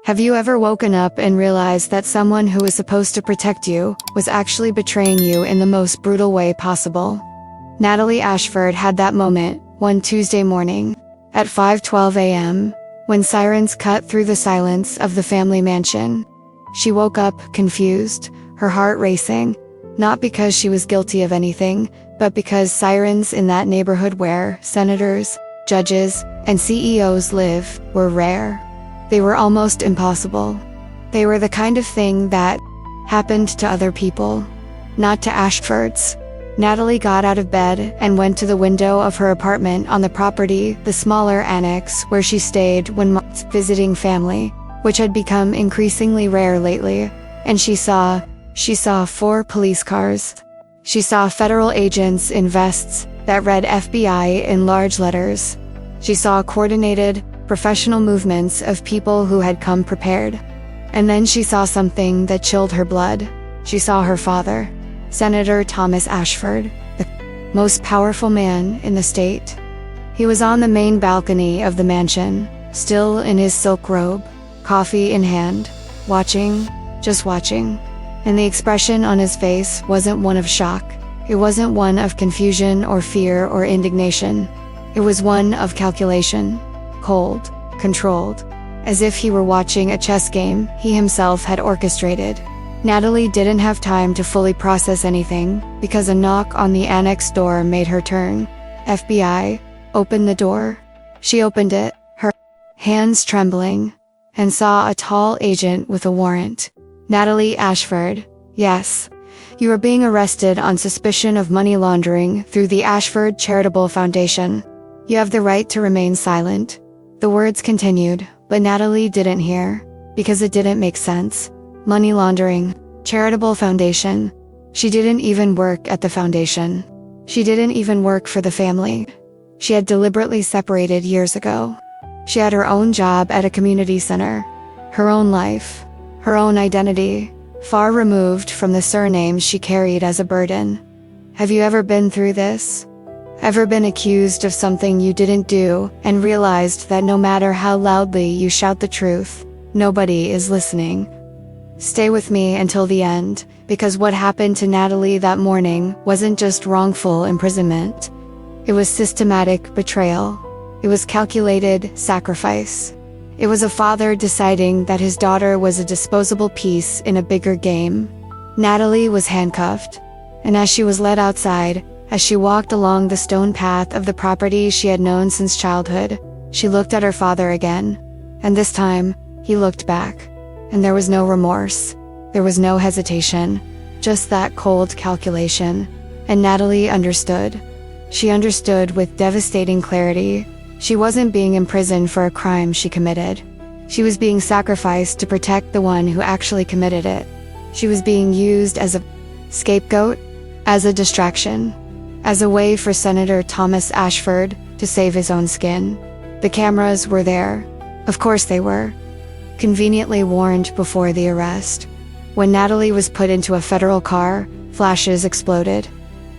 Have you ever woken up and realized that someone who was supposed to protect you was actually betraying you in the most brutal way possible? Natalie Ashford had that moment one Tuesday morning at 5:12 a.m. when sirens cut through the silence of the family mansion. She woke up confused, her heart racing, not because she was guilty of anything, but because sirens in that neighborhood where senators, judges, and CEOs live were rare. They were almost impossible. They were the kind of thing that happened to other people, not to Ashfords. Natalie got out of bed and went to the window of her apartment on the property, the smaller annex where she stayed when visiting family, which had become increasingly rare lately, and she saw 4 police cars. She saw federal agents in vests that read FBI in large letters. She saw coordinated, professional movements of people who had come prepared. And then she saw something that chilled her blood. She saw her father, Senator Thomas Ashford, the most powerful man in the state. He was on the main balcony of the mansion, still in his silk robe, coffee in hand, watching, just watching. And the expression on his face wasn't one of shock. It wasn't one of confusion or fear or indignation. It was one of calculation. Cold, controlled, as if he were watching a chess game he himself had orchestrated. Natalie didn't have time to fully process anything, because a knock on the annex door made her turn. FBI, open the door. She opened it, her hands trembling, and saw a tall agent with a warrant. Natalie Ashford, yes. You are being arrested on suspicion of money laundering through the Ashford Charitable Foundation. You have the right to remain silent. The words continued, but Natalie didn't hear, because it didn't make sense. Money laundering, charitable foundation. She didn't even work at the foundation. She didn't even work for the family. She had deliberately separated years ago. She had her own job at a community center, her own life, her own identity, far removed from the surnames she carried as a burden. Have you ever been through this? Ever been accused of something you didn't do and realized that no matter how loudly you shout the truth, nobody is listening? Stay with me until the end, because what happened to Natalie that morning wasn't just wrongful imprisonment. It was systematic betrayal. It was calculated sacrifice. It was a father deciding that his daughter was a disposable piece in a bigger game. Natalie was handcuffed, and as she was led outside, as she walked along the stone path of the property she had known since childhood, she looked at her father again. And this time, he looked back. And there was no remorse. There was no hesitation. Just that cold calculation. And Natalie understood. She understood with devastating clarity. She wasn't being imprisoned for a crime she committed. She was being sacrificed to protect the one who actually committed it. She was being used as a scapegoat, as a distraction, as a way for Senator Thomas Ashford to save his own skin. The cameras were there. Of course they were. Conveniently warned before the arrest. When Natalie was put into a federal car, flashes exploded.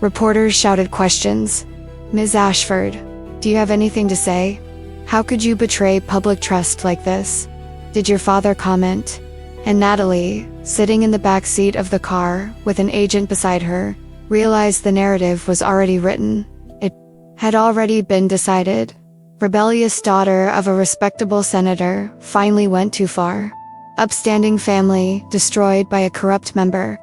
Reporters shouted questions. Ms. Ashford, do you have anything to say? How could you betray public trust like this? Did your father comment? And Natalie, sitting in the back seat of the car with an agent beside her, realized the narrative was already written. It had already been decided. Rebellious daughter of a respectable senator finally went too far. Upstanding family destroyed by a corrupt member.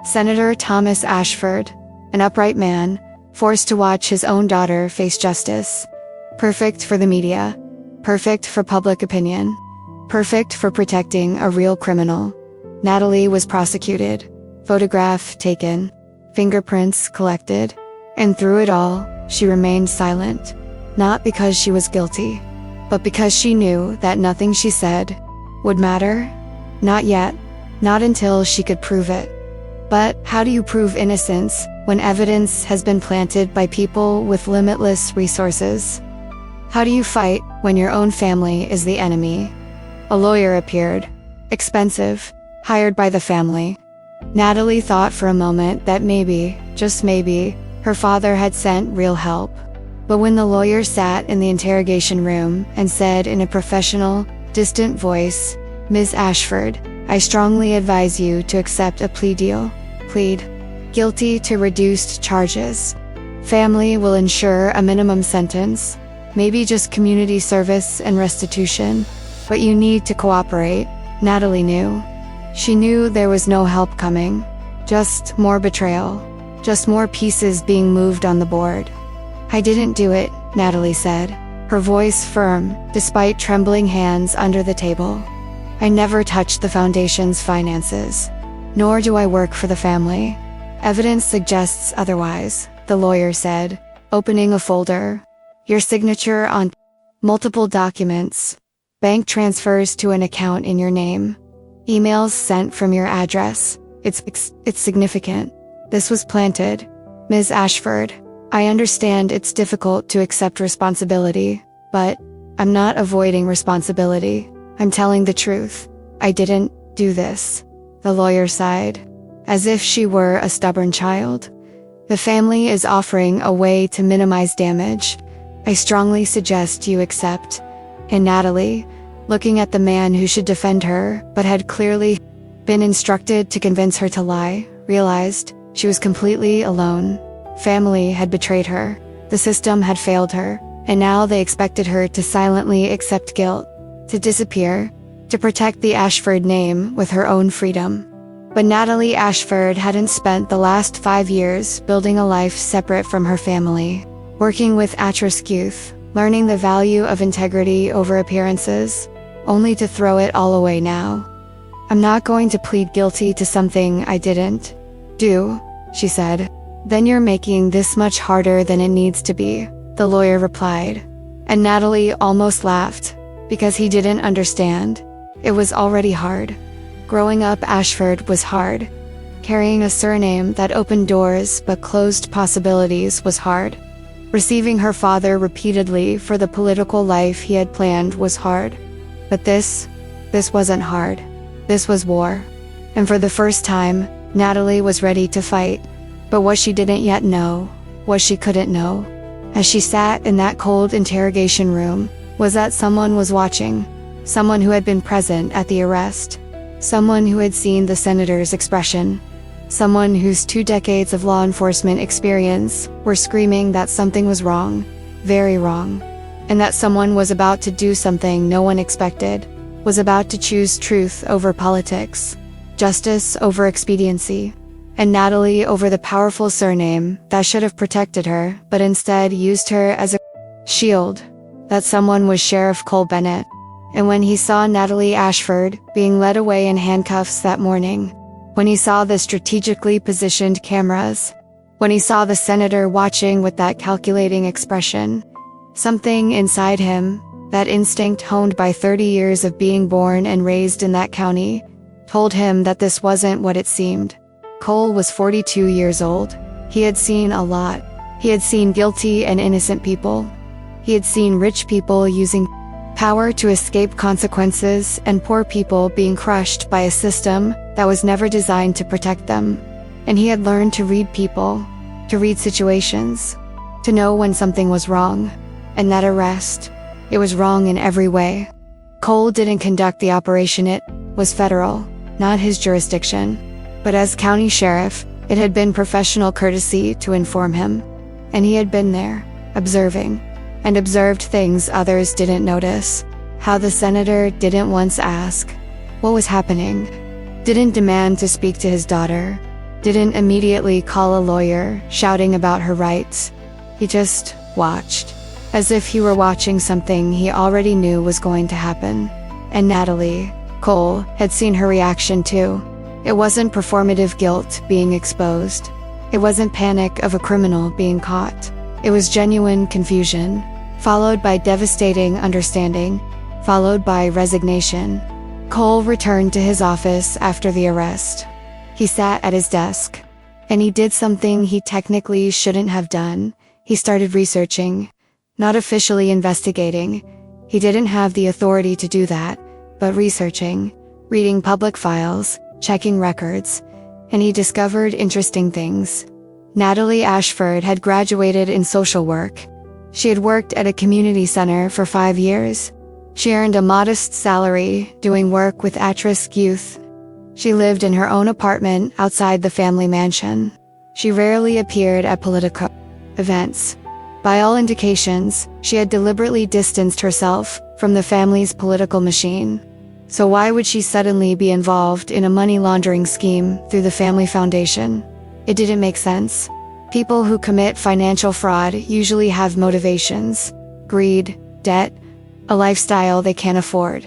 Senator Thomas Ashford, an upright man, forced to watch his own daughter face justice. Perfect for the media. Perfect for public opinion. Perfect for protecting a real criminal. Natalie was prosecuted. Photograph taken. Fingerprints collected. And through it all, she remained silent. Not because she was guilty, but because she knew that nothing she said would matter. Not yet. Not until she could prove it. But how do you prove innocence when evidence has been planted by people with limitless resources? How do you fight when your own family is the enemy? A lawyer appeared. Expensive. Hired by the family. Natalie thought for a moment that maybe, just maybe, her father had sent real help. But when the lawyer sat in the interrogation room and said in a professional, distant voice, Ms. Ashford, I strongly advise you to accept a plea deal. Plead guilty to reduced charges. Family will ensure a minimum sentence, maybe just community service and restitution, but you need to cooperate. Natalie knew. She knew there was no help coming. Just more betrayal. Just more pieces being moved on the board. I didn't do it, Natalie said, her voice firm, despite trembling hands under the table. I never touched the foundation's finances. Nor do I work for the family. Evidence suggests otherwise, the lawyer said, opening a folder. Your signature on multiple documents. Bank transfers to an account in your name. Emails sent from your address. It's significant. This was planted. Ms. Ashford, I understand it's difficult to accept responsibility, but I'm not avoiding responsibility. I'm telling the truth. I didn't do this. The lawyer sighed, as if she were a stubborn child. The family is offering a way to minimize damage. I strongly suggest you accept. And Natalie, looking at the man who should defend her, but had clearly been instructed to convince her to lie, realized she was completely alone. Family had betrayed her. The system had failed her, and now they expected her to silently accept guilt, to disappear, to protect the Ashford name with her own freedom. But Natalie Ashford hadn't spent the last 5 years building a life separate from her family, working with at-risk youth, learning the value of integrity over appearances, only to throw it all away now. I'm not going to plead guilty to something I didn't do, she said. Then you're making this much harder than it needs to be, the lawyer replied. And Natalie almost laughed, because he didn't understand. It was already hard. Growing up Ashford was hard. Carrying a surname that opened doors but closed possibilities was hard. Receiving her father repeatedly for the political life he had planned was hard. But this wasn't hard. This was war. And for the first time, Natalie was ready to fight. But what she didn't yet know, what she couldn't know, as she sat in that cold interrogation room, was that someone was watching. Someone who had been present at the arrest. Someone who had seen the senator's expression. Someone whose 2 decades of law enforcement experience were screaming that something was wrong, very wrong, and that someone was about to do something no one expected, was about to choose truth over politics, justice over expediency, and Natalie over the powerful surname that should have protected her but instead used her as a shield. That someone was Sheriff Cole Bennett. And when he saw Natalie Ashford being led away in handcuffs that morning, when he saw the strategically positioned cameras, when he saw the senator watching with that calculating expression, something inside him, that instinct honed by 30 years of being born and raised in that county, told him that this wasn't what it seemed. Cole was 42 years old. He had seen a lot. He had seen guilty and innocent people. He had seen rich people using power to escape consequences and poor people being crushed by a system that was never designed to protect them. And he had learned to read people, to read situations, to know when something was wrong. And that arrest, it was wrong in every way. Cole didn't conduct the operation. It was federal, not his jurisdiction. But as county sheriff, it had been professional courtesy to inform him. And he had been there, observing, and observed things others didn't notice. How the senator didn't once ask what was happening, didn't demand to speak to his daughter, didn't immediately call a lawyer shouting about her rights. He just watched, as if he were watching something he already knew was going to happen. And Natalie, Cole, had seen her reaction too. It wasn't performative guilt being exposed. It wasn't panic of a criminal being caught. It was genuine confusion, followed by devastating understanding, followed by resignation. Cole returned to his office after the arrest. He sat at his desk, and he did something he technically shouldn't have done. He started researching, not officially investigating. He didn't have the authority to do that, but researching, reading public files, checking records, and he discovered interesting things. Natalie Ashford had graduated in social work. She had worked at a community center for 5 years. She earned a modest salary doing work with at-risk youth. She lived in her own apartment outside the family mansion. She rarely appeared at political events. By all indications, she had deliberately distanced herself from the family's political machine. So why would she suddenly be involved in a money laundering scheme through the family foundation? It didn't make sense. People who commit financial fraud usually have motivations: greed, debt, a lifestyle they can't afford.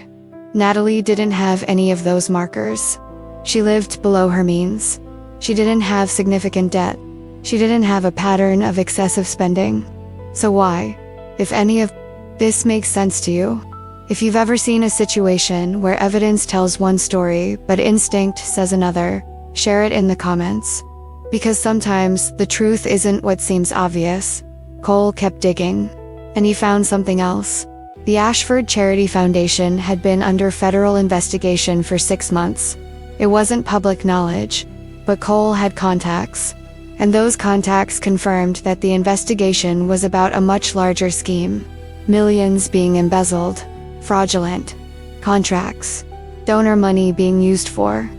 Natalie didn't have any of those markers. She lived below her means. She didn't have significant debt. She didn't have a pattern of excessive spending. So why, if any of this makes sense to you? If you've ever seen a situation where evidence tells one story but instinct says another, share it in the comments. Because sometimes the truth isn't what seems obvious. Cole kept digging, and he found something else. The Ashford Charity Foundation had been under federal investigation for 6 months. It wasn't public knowledge, but Cole had contacts, and those contacts confirmed that the investigation was about a much larger scheme. Millions being embezzled, fraudulent contracts, donor money being used for,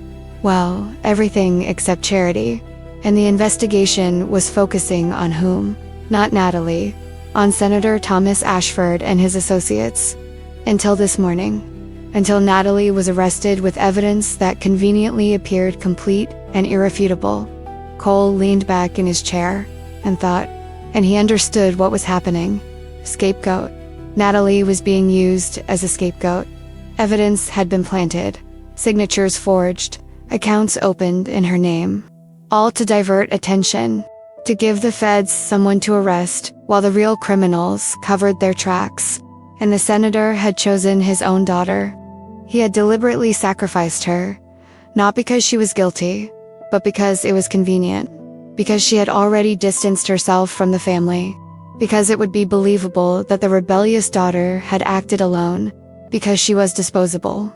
well, everything except charity. And the investigation was focusing on whom? Not Natalie. On Senator Thomas Ashford and his associates. Until this morning. Until Natalie was arrested with evidence that conveniently appeared complete and irrefutable. Cole leaned back in his chair and thought, and he understood what was happening. Scapegoat. Natalie was being used as a scapegoat. Evidence had been planted, signatures forged, accounts opened in her name. All to divert attention, to give the feds someone to arrest while the real criminals covered their tracks. And the senator had chosen his own daughter. He had deliberately sacrificed her, not because she was guilty, but because it was convenient, because she had already distanced herself from the family, because it would be believable that the rebellious daughter had acted alone, because she was disposable.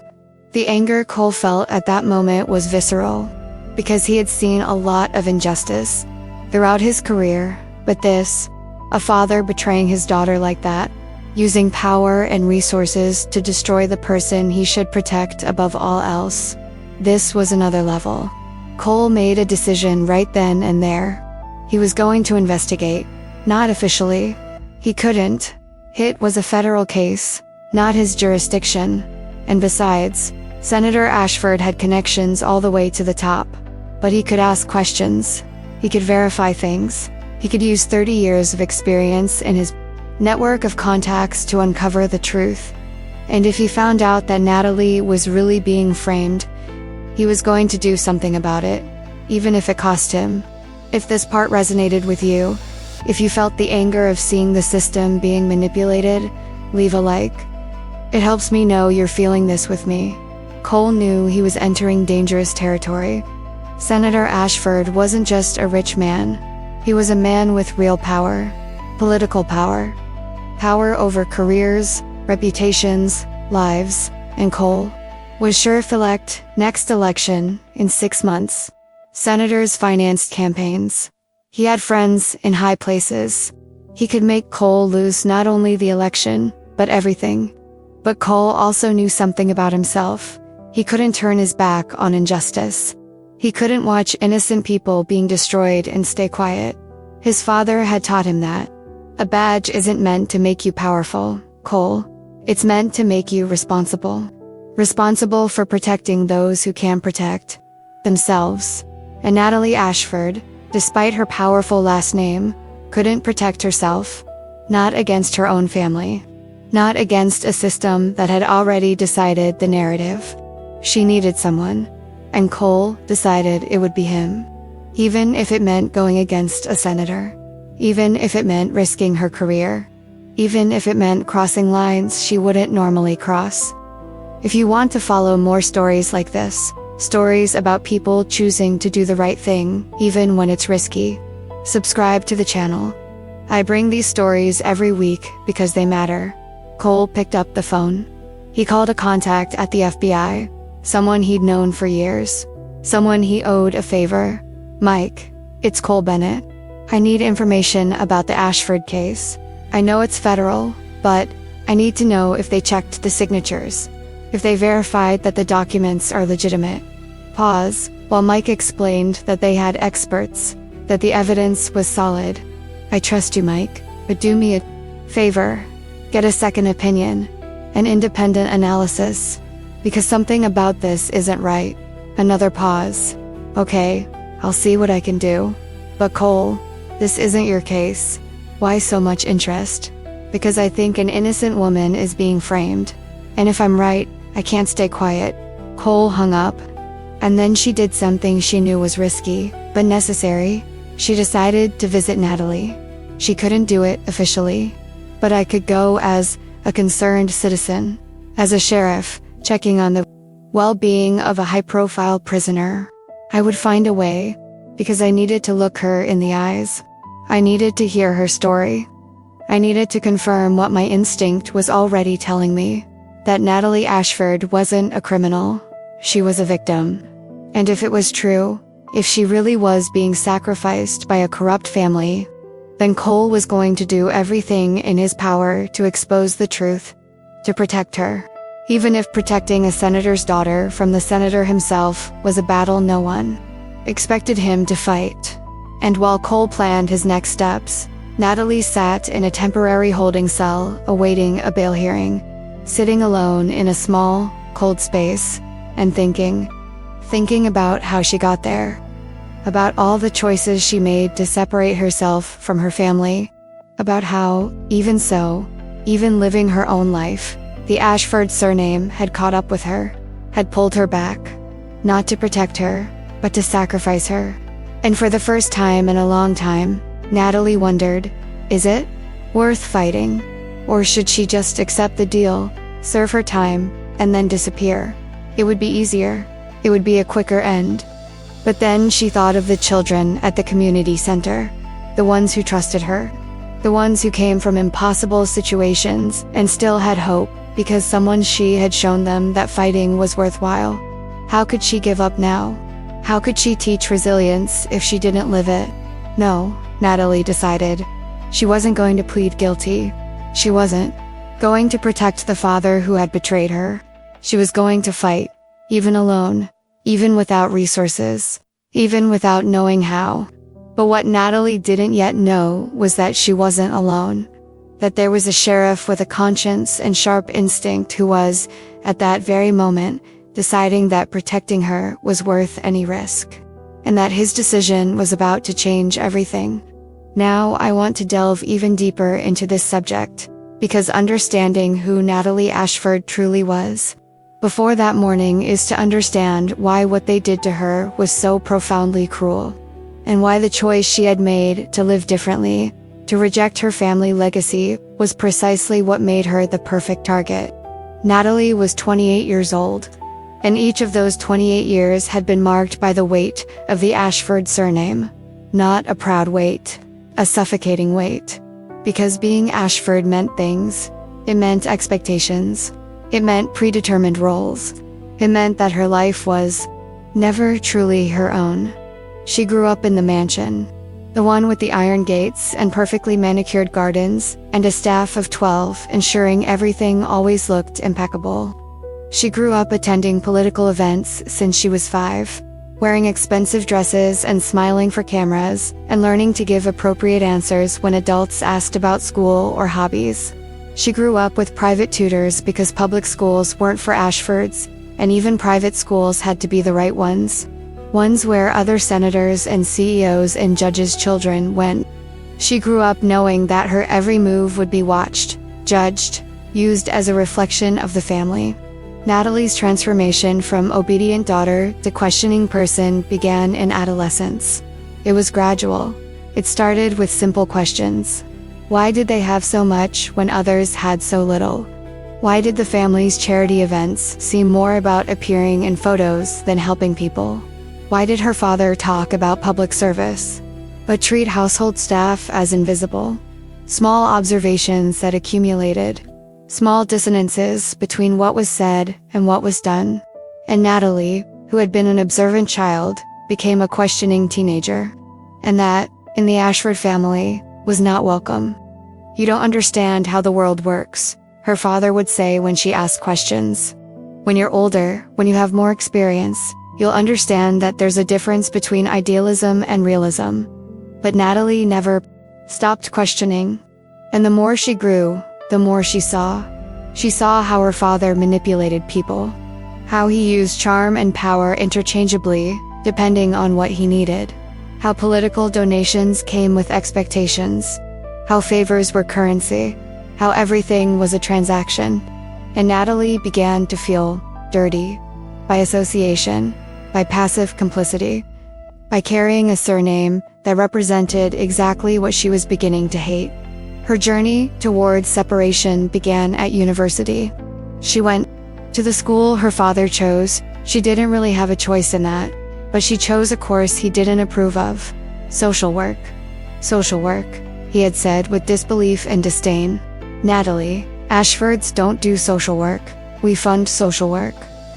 The anger Cole felt at that moment was visceral, because he had seen a lot of injustice throughout his career, but this, a father betraying his daughter like that, using power and resources to destroy the person he should protect above all else. This was another level. Cole made a decision right then and there. He was going to investigate, not officially. He couldn't. It was a federal case, not his jurisdiction. And besides, Senator Ashford had connections all the way to the top. But he could ask questions. He could verify things. He could use 30 years of experience in his network of contacts to uncover the truth. And if he found out that Natalie was really being framed, he was going to do something about it, even if it cost him. If this part resonated with you, if you felt the anger of seeing the system being manipulated, leave a like. It helps me know you're feeling this with me. Cole knew he was entering dangerous territory. Senator Ashford wasn't just a rich man. He was a man with real power. Political power. Power over careers, reputations, lives, and Cole was sure to elect next election in 6 months. Senators financed campaigns. He had friends in high places. He could make Cole lose not only the election, but everything. But Cole also knew something about himself. He couldn't turn his back on injustice. He couldn't watch innocent people being destroyed and stay quiet. His father had taught him that. A badge isn't meant to make you powerful, Cole. It's meant to make you responsible. Responsible for protecting those who can protect themselves. And Natalie Ashford, despite her powerful last name, couldn't protect herself. Not against her own family. Not against a system that had already decided the narrative. She needed someone. And Cole decided it would be him. Even if it meant going against a senator. Even if it meant risking her career. Even if it meant crossing lines she wouldn't normally cross. If you want to follow more stories like this, stories about people choosing to do the right thing, even when it's risky, subscribe to the channel. I bring these stories every week because they matter. Cole picked up the phone. He called a contact at the FBI, someone he'd known for years, someone he owed a favor. Mike, it's Cole Bennett. I need information about the Ashford case. I know it's federal, but I need to know if they checked the signatures, if they verified that the documents are legitimate. Pause, while Mike explained that they had experts, that the evidence was solid. I trust you, Mike, but do me a favor. Get a second opinion, an independent analysis, because something about this isn't right. Another pause. Okay, I'll see what I can do. But Cole, this isn't your case. Why so much interest? Because I think an innocent woman is being framed. And if I'm right, I can't stay quiet. Cole hung up. And then she did something she knew was risky, but necessary. She decided to visit Natalie. She couldn't do it officially, but I could go as a concerned citizen, as a sheriff, checking on the well-being of a high-profile prisoner. I would find a way, because I needed to look her in the eyes. I needed to hear her story. I needed to confirm what my instinct was already telling me, that Natalie Ashford wasn't a criminal. She was a victim. And if it was true, if she really was being sacrificed by a corrupt family, then Cole was going to do everything in his power to expose the truth, to protect her. Even if protecting a senator's daughter from the senator himself was a battle no one expected him to fight. And while Cole planned his next steps, Natalie sat in a temporary holding cell awaiting a bail hearing, sitting alone in a small, cold space, and thinking about how she got there, about all the choices she made to separate herself from her family, about how, even living her own life, the Ashford surname had caught up with her, had pulled her back, not to protect her, but to sacrifice her. And for the first time in a long time, Natalie wondered, is it worth fighting? Or should she just accept the deal, serve her time, and then disappear? It would be easier. It would be a quicker end. But then she thought of the children at the community center, the ones who trusted her, the ones who came from impossible situations and still had hope because someone she had shown them that fighting was worthwhile. How could she give up now? How could she teach resilience if she didn't live it? No, Natalie decided. She wasn't going to plead guilty. She wasn't going to protect the father who had betrayed her. She was going to fight, even alone, even without resources, even without knowing how. But what Natalie didn't yet know was that she wasn't alone, that there was a sheriff with a conscience and sharp instinct who was, at that very moment, deciding that protecting her was worth any risk, and that his decision was about to change everything. Now I want to delve even deeper into this subject, because understanding who Natalie Ashford truly was before that morning is to understand why what they did to her was so profoundly cruel, and why the choice she had made to live differently, to reject her family legacy, was precisely what made her the perfect target. Natalie was 28 years old, and each of those 28 years had been marked by the weight of the Ashford surname. Not a proud weight, a suffocating weight. Because being Ashford meant things. It meant expectations. It meant predetermined roles. It meant that her life was never truly her own. She grew up in the mansion, the one with the iron gates and perfectly manicured gardens, and a staff of 12 ensuring everything always looked impeccable. She grew up attending political events since she was 5, wearing expensive dresses and smiling for cameras, and learning to give appropriate answers when adults asked about school or hobbies. She grew up with private tutors because public schools weren't for Ashfords, and even private schools had to be the right ones. Ones where other senators and CEOs and judges' children went. She grew up knowing that her every move would be watched, judged, used as a reflection of the family. Natalie's transformation from obedient daughter to questioning person began in adolescence. It was gradual. It started with simple questions. Why did they have so much when others had so little? Why did the family's charity events seem more about appearing in photos than helping people? Why did her father talk about public service, but treat household staff as invisible? Small observations that accumulated. Small dissonances between what was said and what was done. And Natalie, who had been an observant child, became a questioning teenager. And that, in the Ashford family, was not welcome. You don't understand how the world works. her father would say when she asked questions. When you're older, when you have more experience, you'll understand that there's a difference between idealism and realism. But Natalie never stopped questioning. And the more she grew, the more she saw. She saw how her father manipulated people, how he used charm and power interchangeably, depending on what he needed, how political donations came with expectations, how favors were currency, how everything was a transaction. And Natalie began to feel dirty, by association, by passive complicity, by carrying a surname that represented exactly what she was beginning to hate. Her journey towards separation began at university. She went to the school her father chose. She didn't really have a choice in that, but she chose a course he didn't approve of. Social work. Social work, he had said with disbelief and disdain. Natalie, Ashfords don't do social work. We fund social work.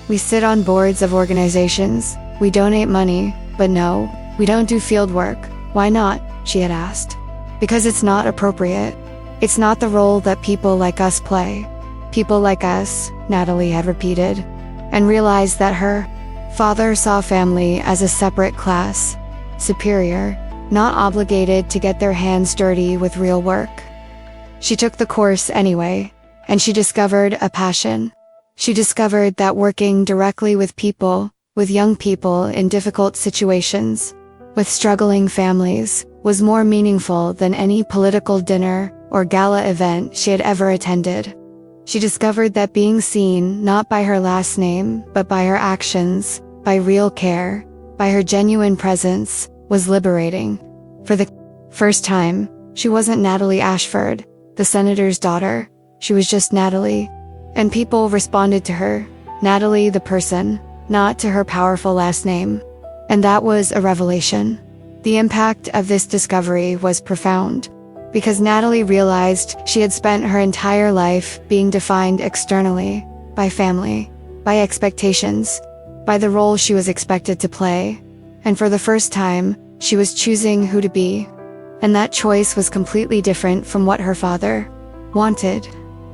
We sit on boards of organizations. We donate money, but no, we don't do field work. Why not? She had asked. Because it's not appropriate. It's not the role that people like us play. People like us, Natalie had repeated, and realized that her father saw family as a separate class, superior, not obligated to get their hands dirty with real work. She took the course anyway, and she discovered a passion. She discovered that working directly with people, with young people in difficult situations, with struggling families, was more meaningful than any political dinner or gala event she had ever attended. She discovered that being seen not by her last name, but by her actions, by real care, by her genuine presence, was liberating. For the first time, she wasn't Natalie Ashford, the senator's daughter. She was just Natalie. And people responded to her, Natalie the person, not to her powerful last name. And that was a revelation. The impact of this discovery was profound, because Natalie realized she had spent her entire life being defined externally, by family, by expectations, by the role she was expected to play. And for the first time, she was choosing who to be. And that choice was completely different from what her father wanted.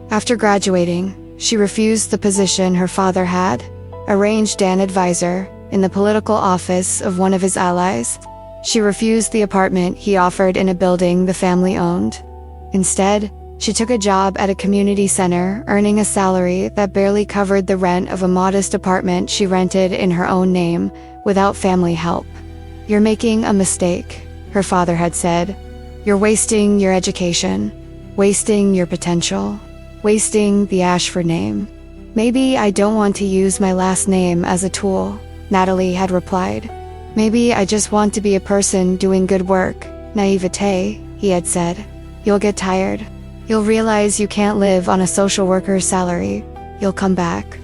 After graduating, she refused the position her father had, arranged an advisor, in the political office of one of his allies. She refused the apartment he offered in a building the family owned. Instead, she took a job at a community center, earning a salary that barely covered the rent of a modest apartment she rented in her own name, without family help. "You're making a mistake," her father had said. "You're wasting your education, wasting your potential, wasting the Ashford name." "Maybe I don't want to use my last name as a tool," Natalie had replied. "Maybe I just want to be a person doing good work." "Naivete," he had said. "You'll get tired. You'll realize you can't live on a social worker's salary. You'll come back."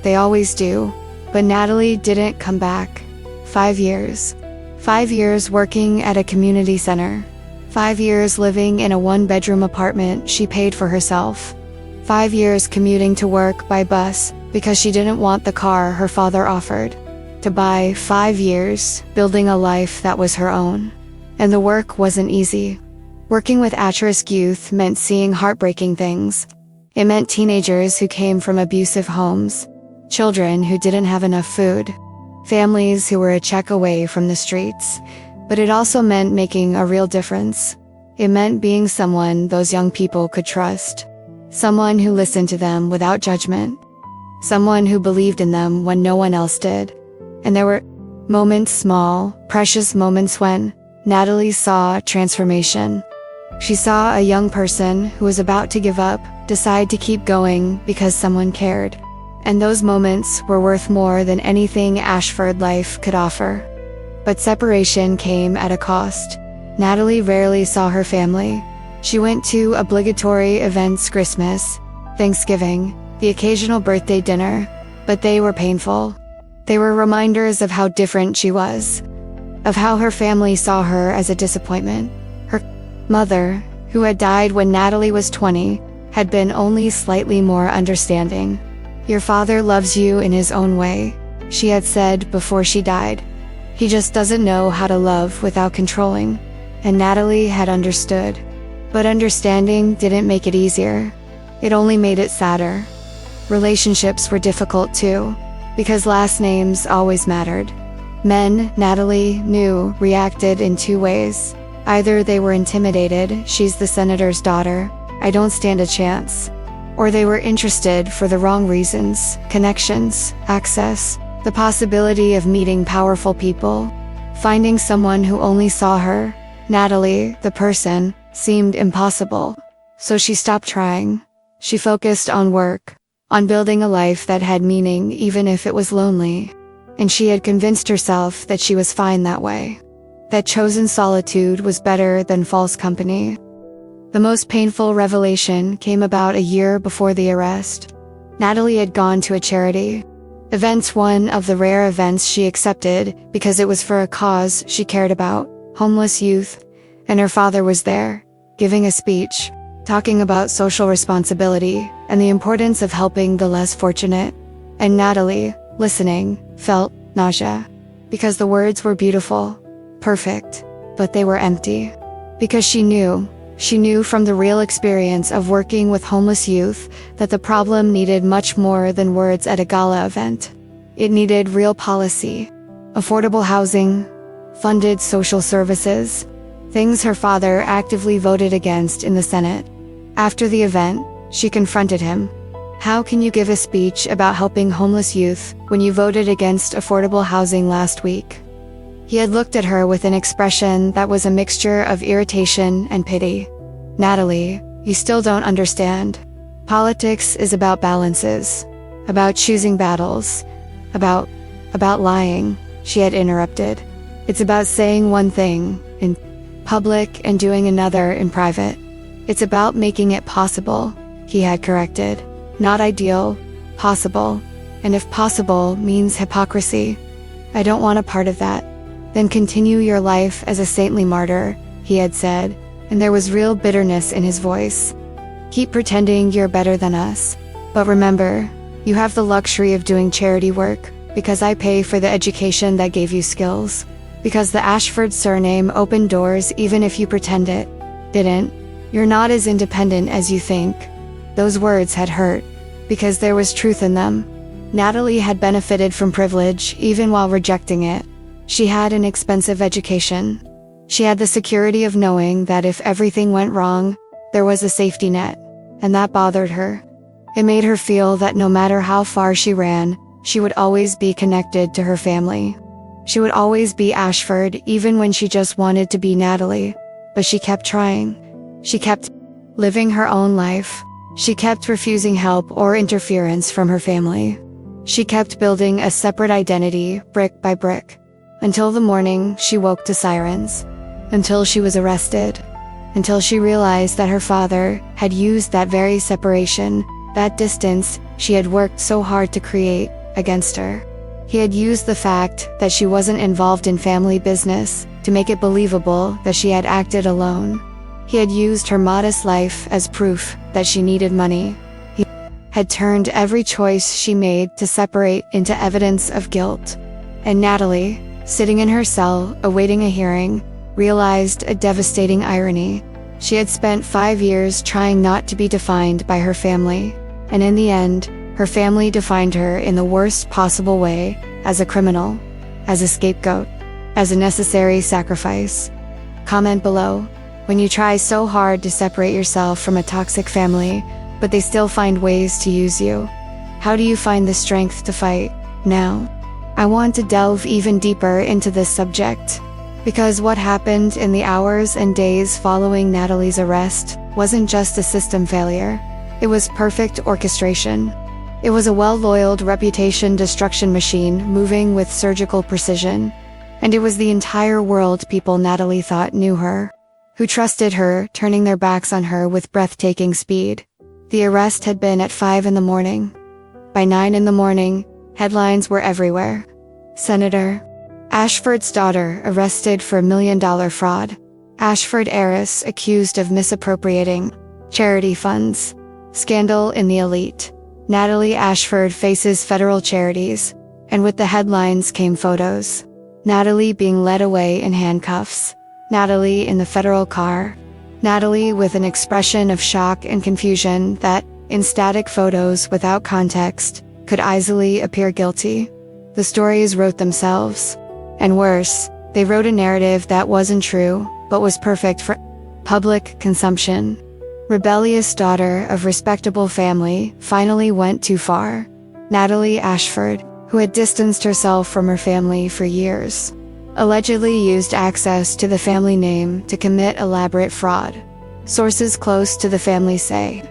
They always do. But Natalie didn't come back. 5 years. 5 years working at a community center. 5 years living in a one-bedroom apartment she paid for herself. 5 years commuting to work by bus because she didn't want the car her father offered. To buy 5 years building a life that was her own. And the work wasn't easy. Working with at-risk youth meant seeing heartbreaking things. It meant teenagers who came from abusive homes, children who didn't have enough food, families who were a check away from the streets. But it also meant making a real difference. It meant being someone those young people could trust. Someone who listened to them without judgment. Someone who believed in them when no one else did. And there were moments, small, precious moments when Natalie saw transformation. She saw a young person who was about to give up, decide to keep going because someone cared. And those moments were worth more than anything Ashford life could offer. But separation came at a cost. Natalie rarely saw her family. She went to obligatory events, Christmas, Thanksgiving, the occasional birthday dinner, but they were painful. They were reminders of how different she was, of how her family saw her as a disappointment. Her mother, who had died when Natalie was 20, had been only slightly more understanding. "Your father loves you in his own way," she had said before she died. "He just doesn't know how to love without controlling." And Natalie had understood. But understanding didn't make it easier. It only made it sadder. Relationships were difficult too, because last names always mattered. Men, Natalie knew, reacted in two ways. Either they were intimidated, she's the senator's daughter, I don't stand a chance. Or they were interested for the wrong reasons, connections, access, the possibility of meeting powerful people. Finding someone who only saw her, Natalie, the person, seemed impossible. So she stopped trying. She focused on work, on building a life that had meaning even if it was lonely. And she had convinced herself that she was fine that way. That chosen solitude was better than false company. The most painful revelation came about a year before the arrest. Natalie had gone to a charity event, one of the rare events she accepted because it was for a cause she cared about, homeless youth, and her father was there, giving a speech, talking about social responsibility and the importance of helping the less fortunate. And Natalie, listening, felt nausea. Because the words were beautiful, perfect, but they were empty. Because she knew from the real experience of working with homeless youth that the problem needed much more than words at a gala event. It needed real policy, affordable housing, funded social services, things her father actively voted against in the Senate. After the event, she confronted him. How can you give a speech about helping homeless youth when you voted against affordable housing last week? He had looked at her with an expression that was a mixture of irritation and pity. Natalie, you still don't understand. Politics is about balances, about choosing battles, about lying, she had interrupted. It's about saying one thing in public and doing another in private. It's about making it possible, he had corrected. Not ideal, possible. And if possible means hypocrisy, I don't want a part of that. Then continue your life as a saintly martyr, he had said, and there was real bitterness in his voice. Keep pretending you're better than us. But remember, you have the luxury of doing charity work, because I pay for the education that gave you skills. Because the Ashford surname opened doors even if you pretend it didn't. You're not as independent as you think. Those words had hurt, because there was truth in them. Natalie had benefited from privilege even while rejecting it. She had an expensive education. She had the security of knowing that if everything went wrong, there was a safety net, and that bothered her. It made her feel that no matter how far she ran, she would always be connected to her family. She would always be Ashford even when she just wanted to be Natalie. But she kept trying. She kept living her own life. She kept refusing help or interference from her family. She kept building a separate identity, brick by brick, until the morning she woke to sirens, until she was arrested, until she realized that her father had used that very separation, that distance she had worked so hard to create, against her. He had used the fact that she wasn't involved in family business to make it believable that she had acted alone. He had used her modest life as proof that she needed money. He had turned every choice she made to separate into evidence of guilt. And Natalie, sitting in her cell, awaiting a hearing, realized a devastating irony. She had spent 5 years trying not to be defined by her family, and in the end, her family defined her in the worst possible way, as a criminal, as a scapegoat, as a necessary sacrifice. Comment below. When you try so hard to separate yourself from a toxic family, but they still find ways to use you, how do you find the strength to fight now? I want to delve even deeper into this subject, because what happened in the hours and days following Natalie's arrest wasn't just a system failure. It was perfect orchestration. It was a well-oiled reputation destruction machine moving with surgical precision. And it was the entire world people Natalie thought knew her, who trusted her, turning their backs on her with breathtaking speed. The arrest had been at 5 in the morning. By 9 in the morning, headlines were everywhere. Senator Ashford's daughter arrested for $1 million fraud. Ashford heiress accused of misappropriating charity funds. Scandal in the elite. Natalie Ashford faces federal charities. And with the headlines came photos. Natalie being led away in handcuffs. Natalie in the federal car. Natalie with an expression of shock and confusion that in static photos without context, could easily appear guilty. The stories wrote themselves. And worse, they wrote a narrative that wasn't true, but was perfect for public consumption. Rebellious daughter of respectable family finally went too far. Natalie Ashford, who had distanced herself from her family for years, allegedly used access to the family name to commit elaborate fraud. Sources close to the family say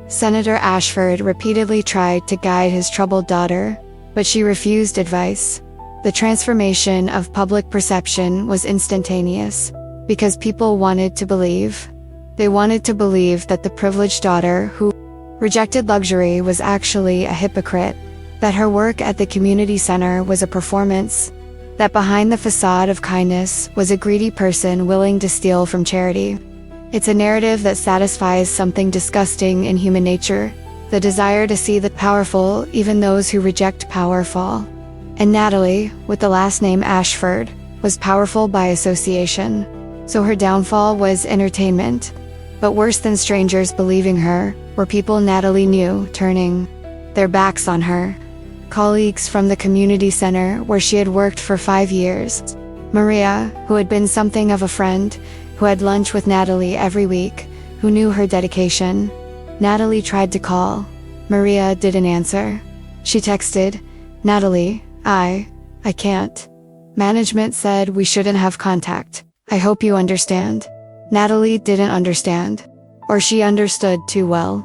Senator Ashford repeatedly tried to guide his troubled daughter, but she refused advice. The transformation of public perception was instantaneous, because people wanted to believe. They wanted to believe that the privileged daughter who rejected luxury was actually a hypocrite, that her work at the community center was a performance, that behind the facade of kindness was a greedy person willing to steal from charity. It's a narrative that satisfies something disgusting in human nature, the desire to see the powerful, even those who reject power, fall. And Natalie, with the last name Ashford, was powerful by association. So her downfall was entertainment. But worse than strangers believing her were people Natalie knew turning their backs on her. Colleagues from the community center where she had worked for 5 years. Maria, who had been something of a friend, who had lunch with Natalie every week, who knew her dedication. Natalie tried to call. Maria didn't answer. She texted, "Natalie, I can't. Management said we shouldn't have contact. I hope you understand." Natalie didn't understand. Or she understood too well.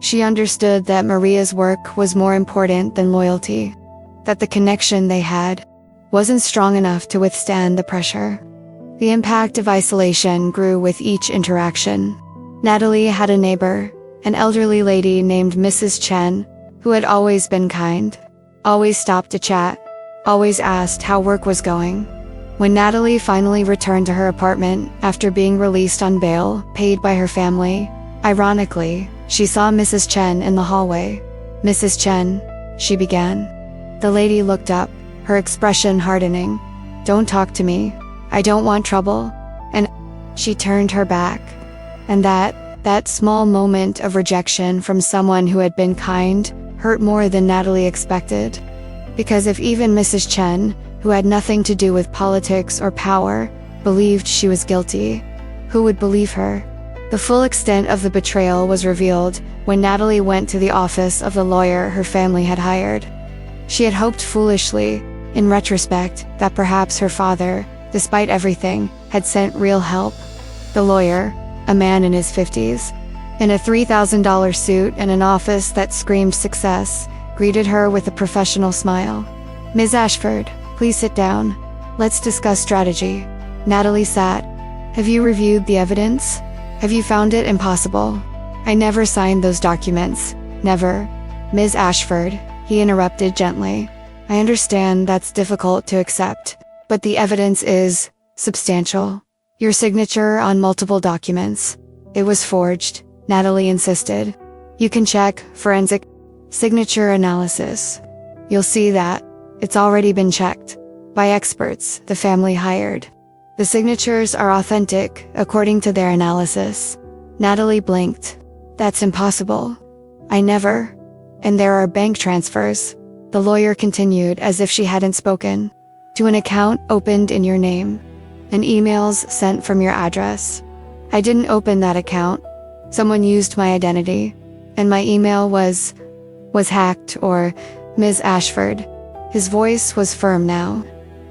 She understood that Maria's work was more important than loyalty. That the connection they had wasn't strong enough to withstand the pressure. The impact of isolation grew with each interaction. Natalie had a neighbor, an elderly lady named Mrs. Chen, who had always been kind, always stopped to chat, always asked how work was going. When Natalie finally returned to her apartment after being released on bail, paid by her family, ironically, she saw Mrs. Chen in the hallway. "Mrs. Chen," she began. The lady looked up, her expression hardening. "Don't talk to me. I don't want trouble." And she turned her back. And that small moment of rejection from someone who had been kind hurt more than Natalie expected. Because if even Mrs. Chen, who had nothing to do with politics or power, believed she was guilty, who would believe her? The full extent of the betrayal was revealed when Natalie went to the office of the lawyer her family had hired. She had hoped foolishly, in retrospect, that perhaps her father, despite everything, had sent real help. The lawyer, a man in his 50s, in a $3,000 suit and an office that screamed success, greeted her with a professional smile. "Ms. Ashford, please sit down. Let's discuss strategy." Natalie sat. "Have you reviewed the evidence? Have you found it impossible?" "I never signed those documents. Never." "Ms. Ashford," he interrupted gently. "I understand that's difficult to accept, but the evidence is substantial. Your signature on multiple documents. It was forged," Natalie insisted. "You can check forensic signature analysis. You'll see that it's already been checked by experts the family hired. The signatures are authentic, according to their analysis." Natalie blinked. "That's impossible. I never." "And there are bank transfers," the lawyer continued as if she hadn't spoken, "to an account opened in your name, and emails sent from your address. I didn't open that account. Someone used my identity, and my email was hacked." Or, "Ms. Ashford," his voice was firm now,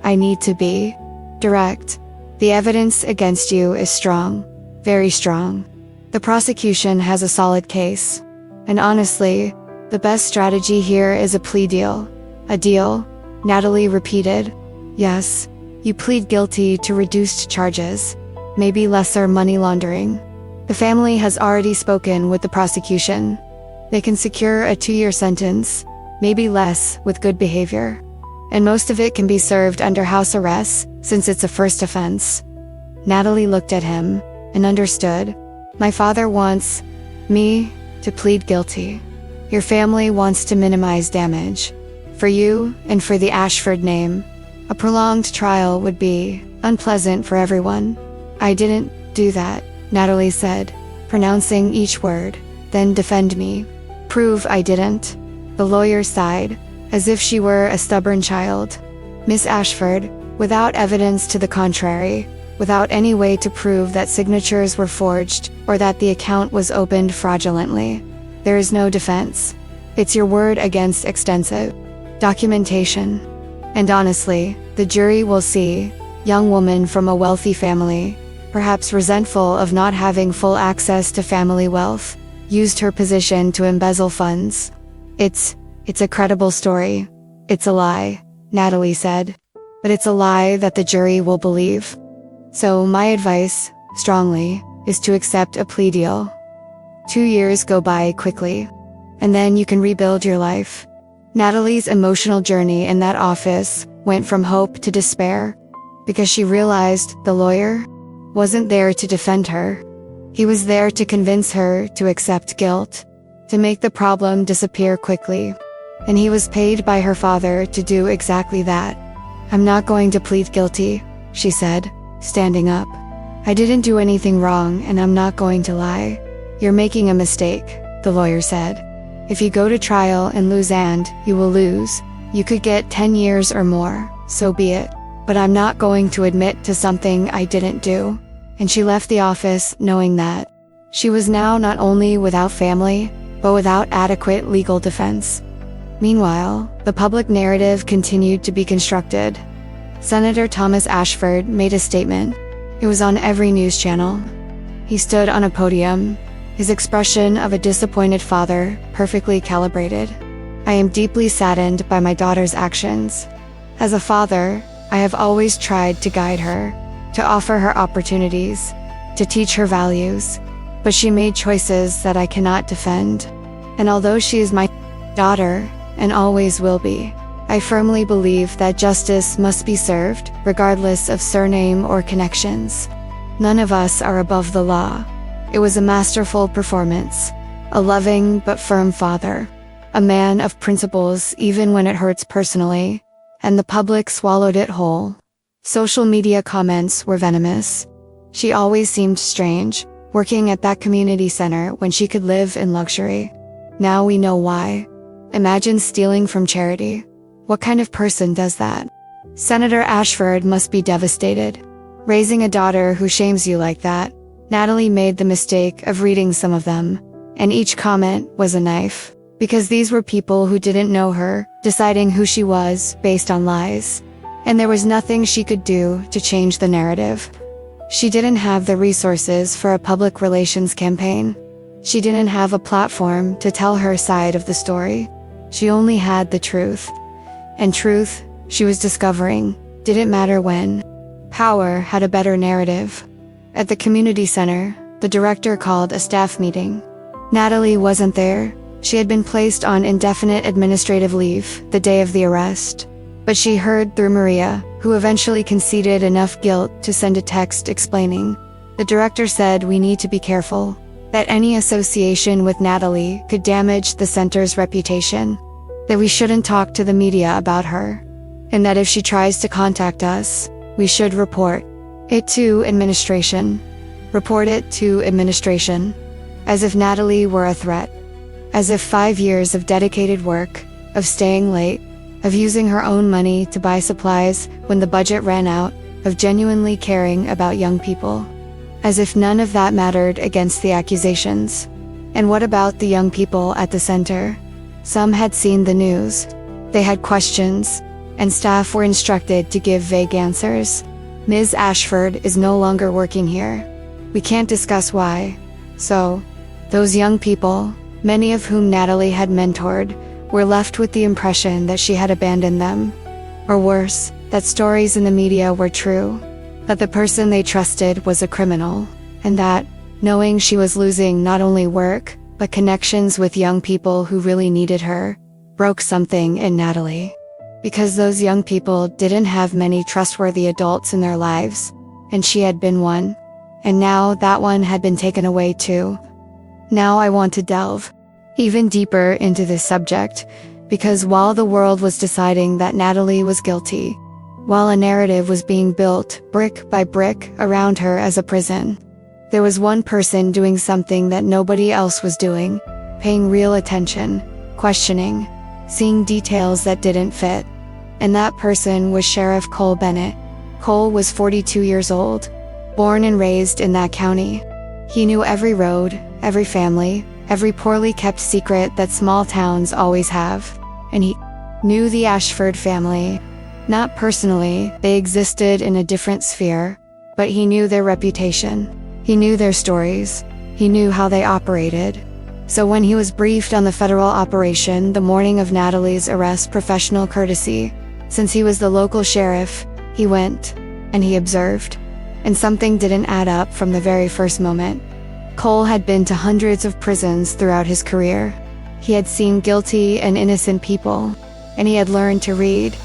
"I need to be direct. The evidence against you is strong, very strong. The prosecution has a solid case. And honestly, the best strategy here is a plea deal." "A deal?" Natalie repeated. "Yes, you plead guilty to reduced charges, maybe lesser money laundering. The family has already spoken with the prosecution. They can secure a 2-year sentence, maybe less with good behavior. And most of it can be served under house arrest, since it's a first offense." Natalie looked at him and understood. "My father wants me to plead guilty. Your family wants to minimize damage. For you and for the Ashford name, a prolonged trial would be unpleasant for everyone." "I didn't do that," Natalie said, pronouncing each word. "Then defend me." Prove I didn't. The lawyer sighed, as if she were a stubborn child. Miss Ashford, without evidence to the contrary, without any way to prove that signatures were forged or that the account was opened fraudulently, there is no defense. It's your word against extensive documentation. And honestly, the jury will see, young woman from a wealthy family, perhaps resentful of not having full access to family wealth, used her position to embezzle funds. It's a credible story. It's a lie, Natalie said. But it's a lie that the jury will believe. So my advice, strongly, is to accept a plea deal. 2 years go by quickly. And then you can rebuild your life. Natalie's emotional journey in that office went from hope to despair, because she realized the lawyer wasn't there to defend her. He was there to convince her to accept guilt, to make the problem disappear quickly. And he was paid by her father to do exactly that. I'm not going to plead guilty, she said, standing up. I didn't do anything wrong and I'm not going to lie. You're making a mistake, the lawyer said. If you go to trial and lose and you will lose, you could get 10 years or more, so be it. But I'm not going to admit to something I didn't do. And she left the office knowing that she was now not only without family, but without adequate legal defense. Meanwhile, the public narrative continued to be constructed. Senator Thomas Ashford made a statement. It was on every news channel. He stood on a podium, his expression of a disappointed father perfectly calibrated. I am deeply saddened by my daughter's actions. As a father, I have always tried to guide her, to offer her opportunities, to teach her values, but she made choices that I cannot defend. And although she is my daughter, and always will be, I firmly believe that justice must be served, regardless of surname or connections. None of us are above the law. It was a masterful performance, a loving but firm father, a man of principles even when it hurts personally, and the public swallowed it whole. Social media comments were venomous. She always seemed strange, working at that community center when she could live in luxury. Now we know why. Imagine stealing from charity. What kind of person does that? Senator Ashford must be devastated. Raising a daughter who shames you like that. Natalie made the mistake of reading some of them, and each comment was a knife. Because these were people who didn't know her, deciding who she was based on lies. And there was nothing she could do to change the narrative. She didn't have the resources for a public relations campaign. She didn't have a platform to tell her side of the story. She only had the truth. And truth, she was discovering, didn't matter when. Power had a better narrative. At the community center, the director called a staff meeting. Natalie wasn't there. She had been placed on indefinite administrative leave the day of the arrest. But she heard through Maria, who eventually conceded enough guilt to send a text explaining. The director said we need to be careful, that any association with Natalie could damage the center's reputation, that we shouldn't talk to the media about her, and that if she tries to contact us, we should report it to administration. Report it to administration. As if Natalie were a threat. As if 5 years of dedicated work, of staying late, of using her own money to buy supplies when the budget ran out, of genuinely caring about young people. As if none of that mattered against the accusations. And what about the young people at the center? Some had seen the news. They had questions, and staff were instructed to give vague answers. Ms. Ashford is no longer working here. We can't discuss why. So, those young people, many of whom Natalie had mentored, were left with the impression that she had abandoned them. Or worse, that stories in the media were true. That the person they trusted was a criminal. And that, knowing she was losing not only work, but connections with young people who really needed her, broke something in Natalie. Because those young people didn't have many trustworthy adults in their lives, and she had been one. And now that one had been taken away too. Now I want to delve even deeper into this subject, because while the world was deciding that Natalie was guilty, while a narrative was being built brick by brick around her as a prison, there was one person doing something that nobody else was doing, paying real attention, questioning, seeing details that didn't fit. And that person was Sheriff Cole Bennett. Cole was 42 years old, born and raised in that county. He knew every road, every family, every poorly kept secret that small towns always have. And he knew the Ashford family. Not personally, they existed in a different sphere, but he knew their reputation. He knew their stories. He knew how they operated. So when he was briefed on the federal operation the morning of Natalie's arrest, professional courtesy, since he was the local sheriff, he went, and he observed. And something didn't add up from the very first moment. Cole had been to hundreds of prisons throughout his career. He had seen guilty and innocent people, and he had learned to read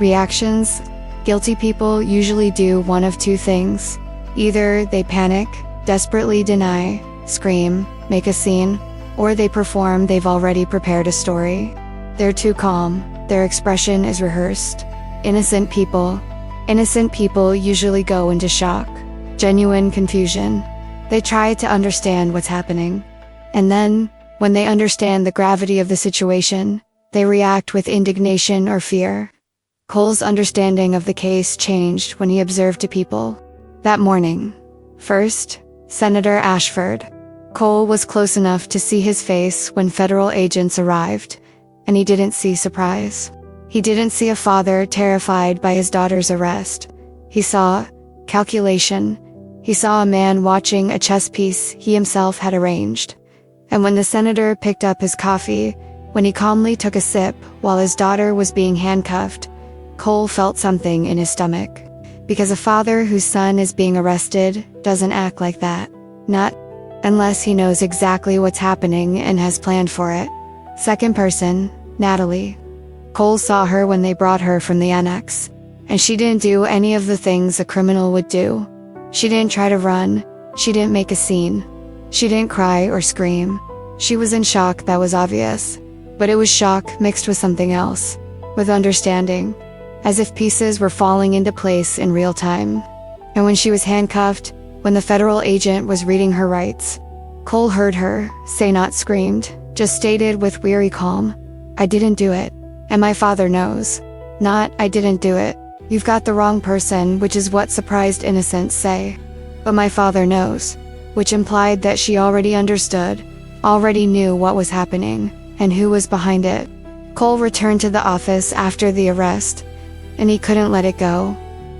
reactions. Guilty people usually do one of two things. Either they panic, desperately deny, scream, make a scene, or they perform. They've already prepared a story. They're too calm, their expression is rehearsed. Innocent people usually go into shock, genuine confusion. They try to understand what's happening. And then, when they understand the gravity of the situation, they react with indignation or fear. Cole's understanding of the case changed when he observed two people that morning. First, Senator Ashford. Cole was close enough to see his face when federal agents arrived, and he didn't see surprise. He didn't see a father terrified by his daughter's arrest. He saw calculation. He saw a man watching a chess piece he himself had arranged. And when the senator picked up his coffee, when he calmly took a sip while his daughter was being handcuffed, Cole felt something in his stomach. Because a father whose son is being arrested doesn't act like that. Not unless he knows exactly what's happening and has planned for it. Second person, Natalie. Cole saw her when they brought her from the annex, and she didn't do any of the things a criminal would do. She didn't try to run. She didn't make a scene. She didn't cry or scream. She was in shock, that was obvious. But it was shock mixed with something else, with understanding, as if pieces were falling into place in real time. And when she was handcuffed, when the federal agent was reading her rights, Cole heard her say, not screamed, just stated with weary calm, "I didn't do it. And my father knows." Not, "I didn't do it. You've got the wrong person," which is what surprised innocents say. But "my father knows," which implied that she already understood, already knew what was happening, and who was behind it. Cole returned to the office after the arrest, and he couldn't let it go.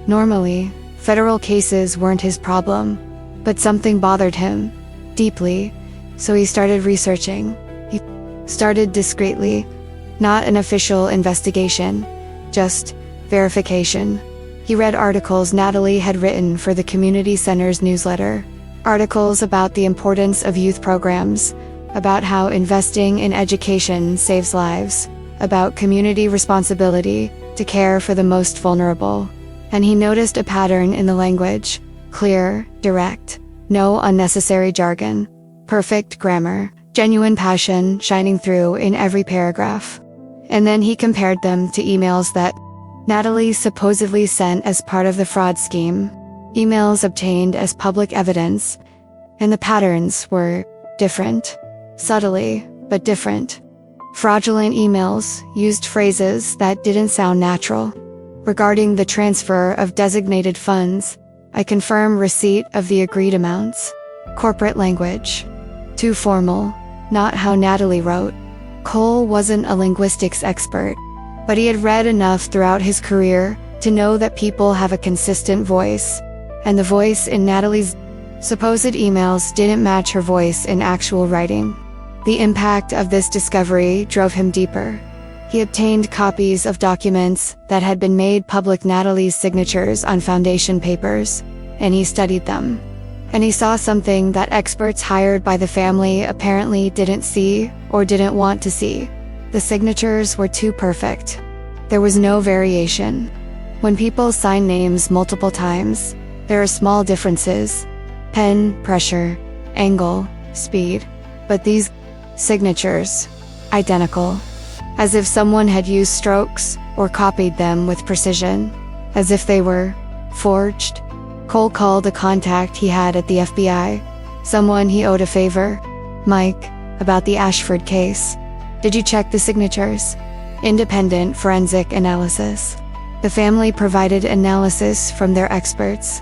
Normally, federal cases weren't his problem, but something bothered him deeply, so he started researching. He started discreetly, not an official investigation, just verification. He read articles Natalie had written for the community center's newsletter, articles about the importance of youth programs, about how investing in education saves lives, about community responsibility to care for the most vulnerable. And he noticed a pattern in the language: clear, direct, no unnecessary jargon, perfect grammar, genuine passion shining through in every paragraph. And then he compared them to emails that Natalie supposedly sent as part of the fraud scheme, emails obtained as public evidence, and the patterns were different, subtly, but different. Fraudulent emails used phrases that didn't sound natural. Regarding the transfer of designated funds, "I confirm receipt of the agreed amounts." Corporate language. Too formal, not how Natalie wrote. Cole wasn't a linguistics expert, but he had read enough throughout his career to know that people have a consistent voice, and the voice in Natalie's supposed emails didn't match her voice in actual writing. The impact of this discovery drove him deeper. He obtained copies of documents that had been made public, Natalie's signatures on foundation papers, and he studied them. And he saw something that experts hired by the family apparently didn't see or didn't want to see. The signatures were too perfect. There was no variation. When people sign names multiple times, there are small differences: pen pressure, angle, speed. But these signatures, identical. As if someone had used strokes or copied them with precision. As if they were forged. Cole called a contact he had at the FBI, someone he owed a favor. "Mike, About the Ashford case. Did you check the signatures? Independent forensic analysis. The family provided analysis from their experts.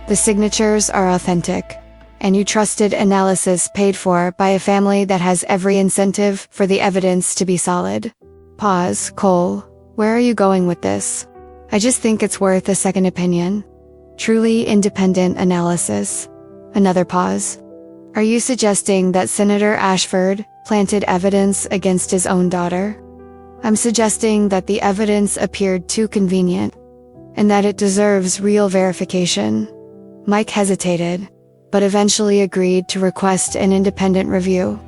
The signatures are authentic. And you trusted analysis paid for by a family that has every incentive for the evidence to be solid. Pause, Cole. Where are you going with this? I just think it's worth a second opinion. Truly independent analysis. Another pause. Are you suggesting that Senator Ashford planted evidence against his own daughter? I'm suggesting that the evidence appeared too convenient, and that it deserves real verification. Mike hesitated, but eventually agreed to request an independent review.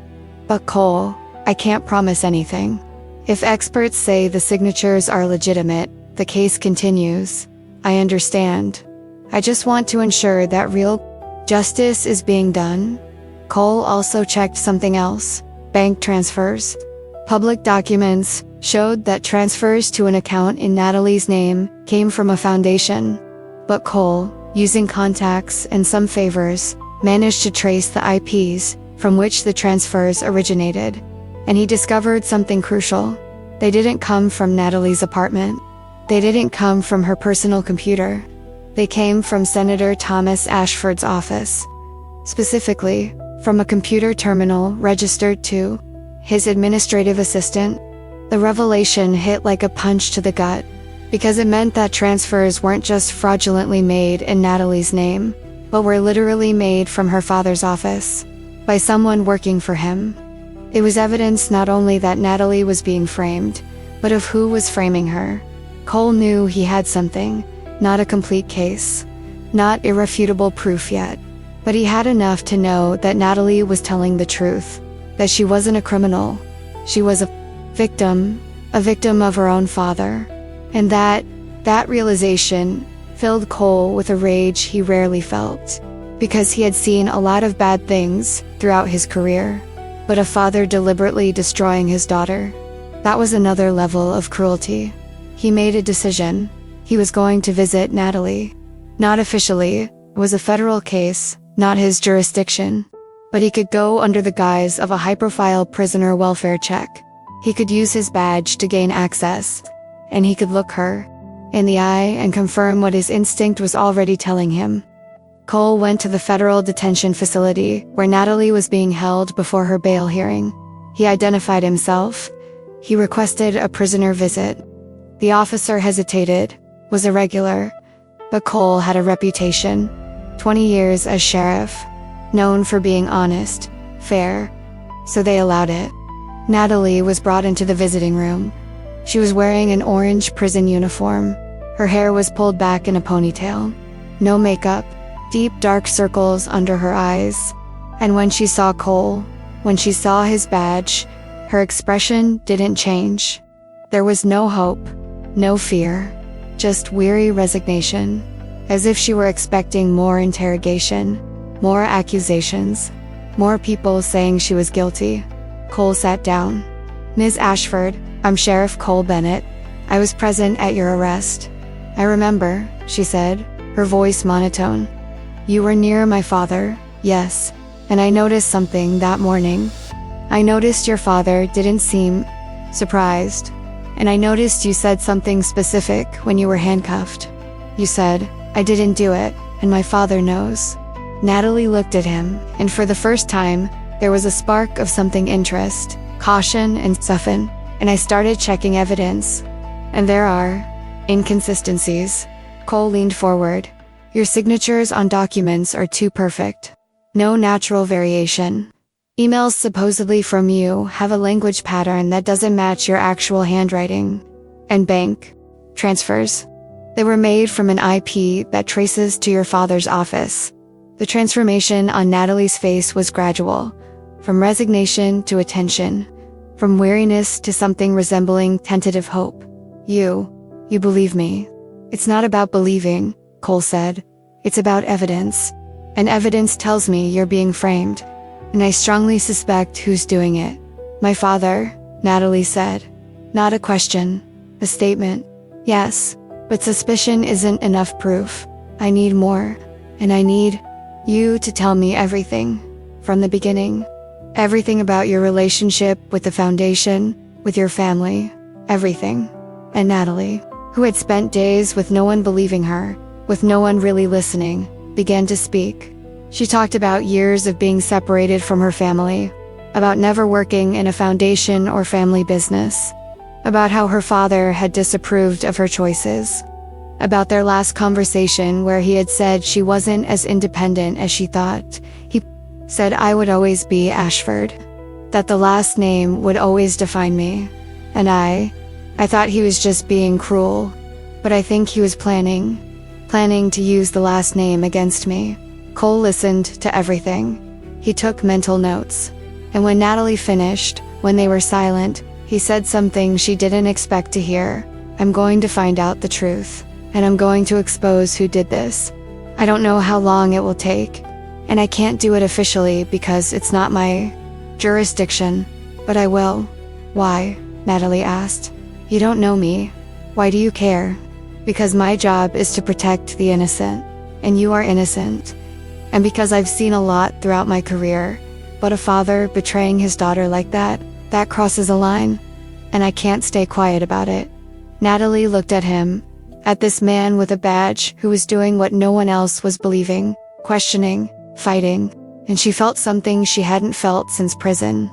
But Cole, I can't promise anything. If experts say the signatures are legitimate, the case continues. I understand. I just want to ensure that real justice is being done. Cole also checked something else. Bank transfers. Public documents showed that transfers to an account in Natalie's name came from a foundation. But Cole, using contacts and some favors, managed to trace the IPs from which the transfers originated. And he discovered something crucial. They didn't come from Natalie's apartment. They didn't come from her personal computer. They came from Senator Thomas Ashford's office. Specifically, from a computer terminal registered to his administrative assistant. The revelation hit like a punch to the gut, because it meant that transfers weren't just fraudulently made in Natalie's name, but were literally made from her father's office, by someone working for him. It was evidence not only that Natalie was being framed, but of who was framing her. Cole knew he had something, not a complete case, not irrefutable proof yet, but he had enough to know that Natalie was telling the truth, that she wasn't a criminal. She was a victim of her own father. And that realization filled Cole with a rage he rarely felt, because he had seen a lot of bad things throughout his career. But a father deliberately destroying his daughter, that was another level of cruelty. He made a decision. He was going to visit Natalie. Not officially, it was a federal case, not his jurisdiction. But he could go under the guise of a high-profile prisoner welfare check. He could use his badge to gain access, and he could look her in the eye and confirm what his instinct was already telling him. Cole went to the federal detention facility where Natalie was being held before her bail hearing. He identified himself. He requested a prisoner visit. The officer hesitated, was irregular, but Cole had a reputation. 20 years as sheriff, known for being honest, fair, so they allowed it. Natalie was brought into the visiting room. She was wearing an orange prison uniform. Her hair was pulled back in a ponytail. No makeup, deep dark circles under her eyes. And when she saw Cole, when she saw his badge, her expression didn't change. There was no hope, no fear, just weary resignation, as if she were expecting more interrogation, more accusations, more people saying she was guilty. Cole sat down. Ms. Ashford, I'm Sheriff Cole Bennett. I was present at your arrest. I remember, she said, her voice monotone. You were near my father, yes, and I noticed something that morning. I noticed your father didn't seem surprised, and I noticed you said something specific when you were handcuffed. You said, I didn't do it, and my father knows. Natalie looked at him, and for the first time, there was a spark of something interest, caution and soften, and I started checking evidence. And there are inconsistencies. Cole leaned forward. Your signatures on documents are too perfect. No natural variation. Emails supposedly from you have a language pattern that doesn't match your actual handwriting. And bank transfers. They were made from an IP that traces to your father's office. The transformation on Natalie's face was gradual, from resignation to attention, from weariness to something resembling tentative hope. You believe me. It's not about believing, Cole said. It's about evidence. And evidence tells me you're being framed. And I strongly suspect who's doing it. My father, Natalie said. Not a question, a statement. Yes, but suspicion isn't enough proof. I need more. And I need you to tell me everything. From the beginning. Everything about your relationship with the foundation, with your family, everything. And Natalie, who had spent days with no one believing her, with no one really listening, began to speak. She talked about years of being separated from her family, about never working in a foundation or family business, about how her father had disapproved of her choices, about their last conversation where he had said she wasn't as independent as she thought. He said I would always be Ashford, that the last name would always define me. And I thought he was just being cruel, but I think he was planning to use the last name against me. Cole listened to everything. He took mental notes. And when Natalie finished, when they were silent, he said something she didn't expect to hear. I'm going to find out the truth, and I'm going to expose who did this. I don't know how long it will take, and I can't do it officially because it's not my jurisdiction, but I will. Why? Natalie asked. You don't know me. Why do you care? Because my job is to protect the innocent, and you are innocent. And because I've seen a lot throughout my career, but a father betraying his daughter like that crosses a line, and I can't stay quiet about it. Natalie looked at him, at this man with a badge who was doing what no one else was believing, questioning, fighting, and she felt something she hadn't felt since prison.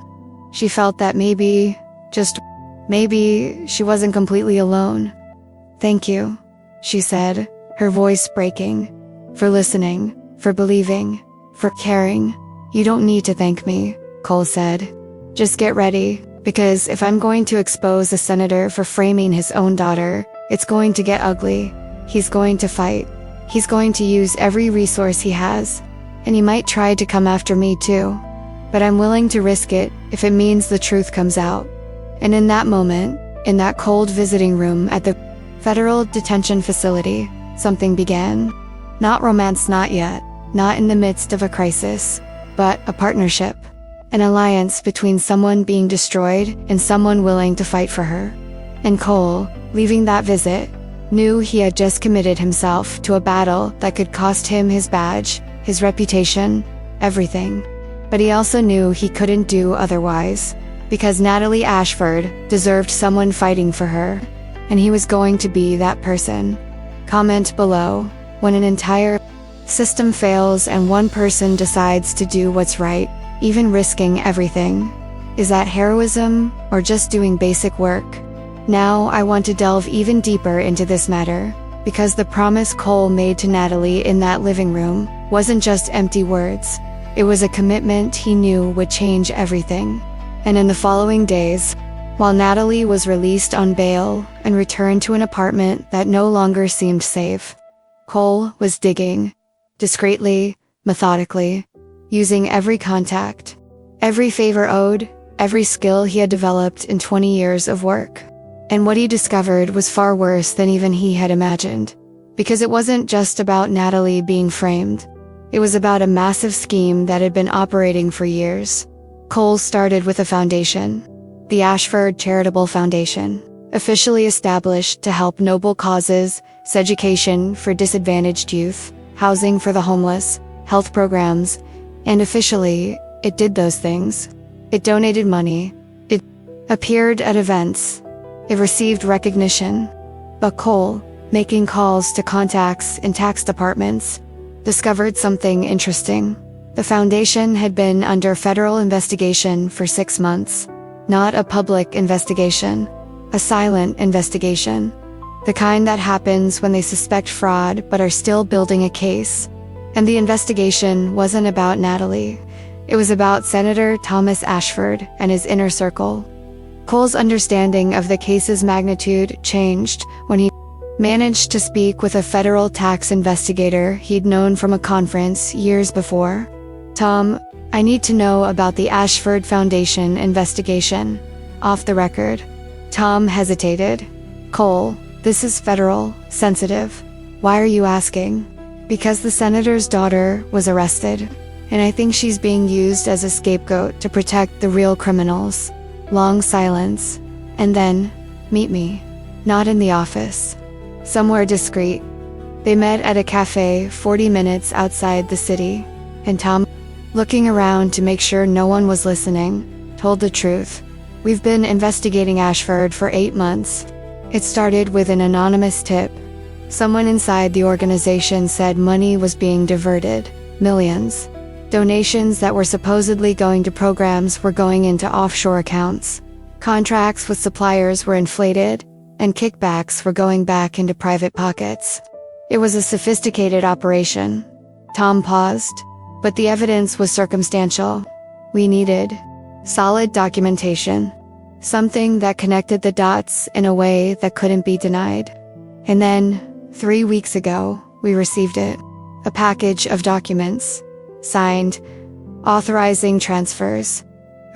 She felt that maybe, just maybe, she wasn't completely alone. Thank you, she said, her voice breaking, for listening, for believing, for caring. You don't need to thank me, Cole said. Just get ready, because if I'm going to expose a senator for framing his own daughter, it's going to get ugly. He's going to fight. He's going to use every resource he has. And he might try to come after me too. But I'm willing to risk it if it means the truth comes out. And in that moment, in that cold visiting room at the federal detention facility, something began. Not romance, not yet, not in the midst of a crisis, but a partnership. An alliance between someone being destroyed and someone willing to fight for her. And Cole, leaving that visit, knew he had just committed himself to a battle that could cost him his badge, his reputation, everything. But he also knew he couldn't do otherwise, because Natalie Ashford deserved someone fighting for her, and he was going to be that person. Comment below, when an entire system fails and one person decides to do what's right, even risking everything. Is that heroism, or just doing basic work? Now I want to delve even deeper into this matter, because the promise Cole made to Natalie in that living room wasn't just empty words. It was a commitment he knew would change everything. And in the following days, while Natalie was released on bail and returned to an apartment that no longer seemed safe, Cole was digging, discreetly, methodically, using every contact, every favor owed, every skill he had developed in 20 years of work. And what he discovered was far worse than even he had imagined, because it wasn't just about Natalie being framed. It was about a massive scheme that had been operating for years. Cole started with a foundation, the Ashford Charitable Foundation, officially established to help noble causes, education for disadvantaged youth, housing for the homeless, health programs, and officially, it did those things. It donated money. It appeared at events. It received recognition. But Cole, making calls to contacts in tax departments, discovered something interesting. The foundation had been under federal investigation for 6 months. Not a public investigation, a silent investigation. The kind that happens when they suspect fraud but are still building a case. And the investigation wasn't about Natalie. It was about Senator Thomas Ashford and his inner circle. Cole's understanding of the case's magnitude changed when he managed to speak with a federal tax investigator he'd known from a conference years before. Tom, I need to know about the Ashford Foundation investigation. Off the record. Tom hesitated. Cole, this is federal, sensitive. Why are you asking? Because the senator's daughter was arrested, and I think she's being used as a scapegoat to protect the real criminals. Long silence, and then, meet me. Not in the office. Somewhere discreet. They met at a cafe 40 minutes outside the city, and Tom looking around to make sure no one was listening, told the truth. We've been investigating Ashford for 8 months. It started with an anonymous tip. Someone inside the organization said money was being diverted, millions. Donations that were supposedly going to programs were going into offshore accounts. Contracts with suppliers were inflated, and kickbacks were going back into private pockets. It was a sophisticated operation. Tom paused, but the evidence was circumstantial. We needed solid documentation, something that connected the dots in a way that couldn't be denied. And then, 3 weeks ago, we received it. A package of documents, signed, authorizing transfers,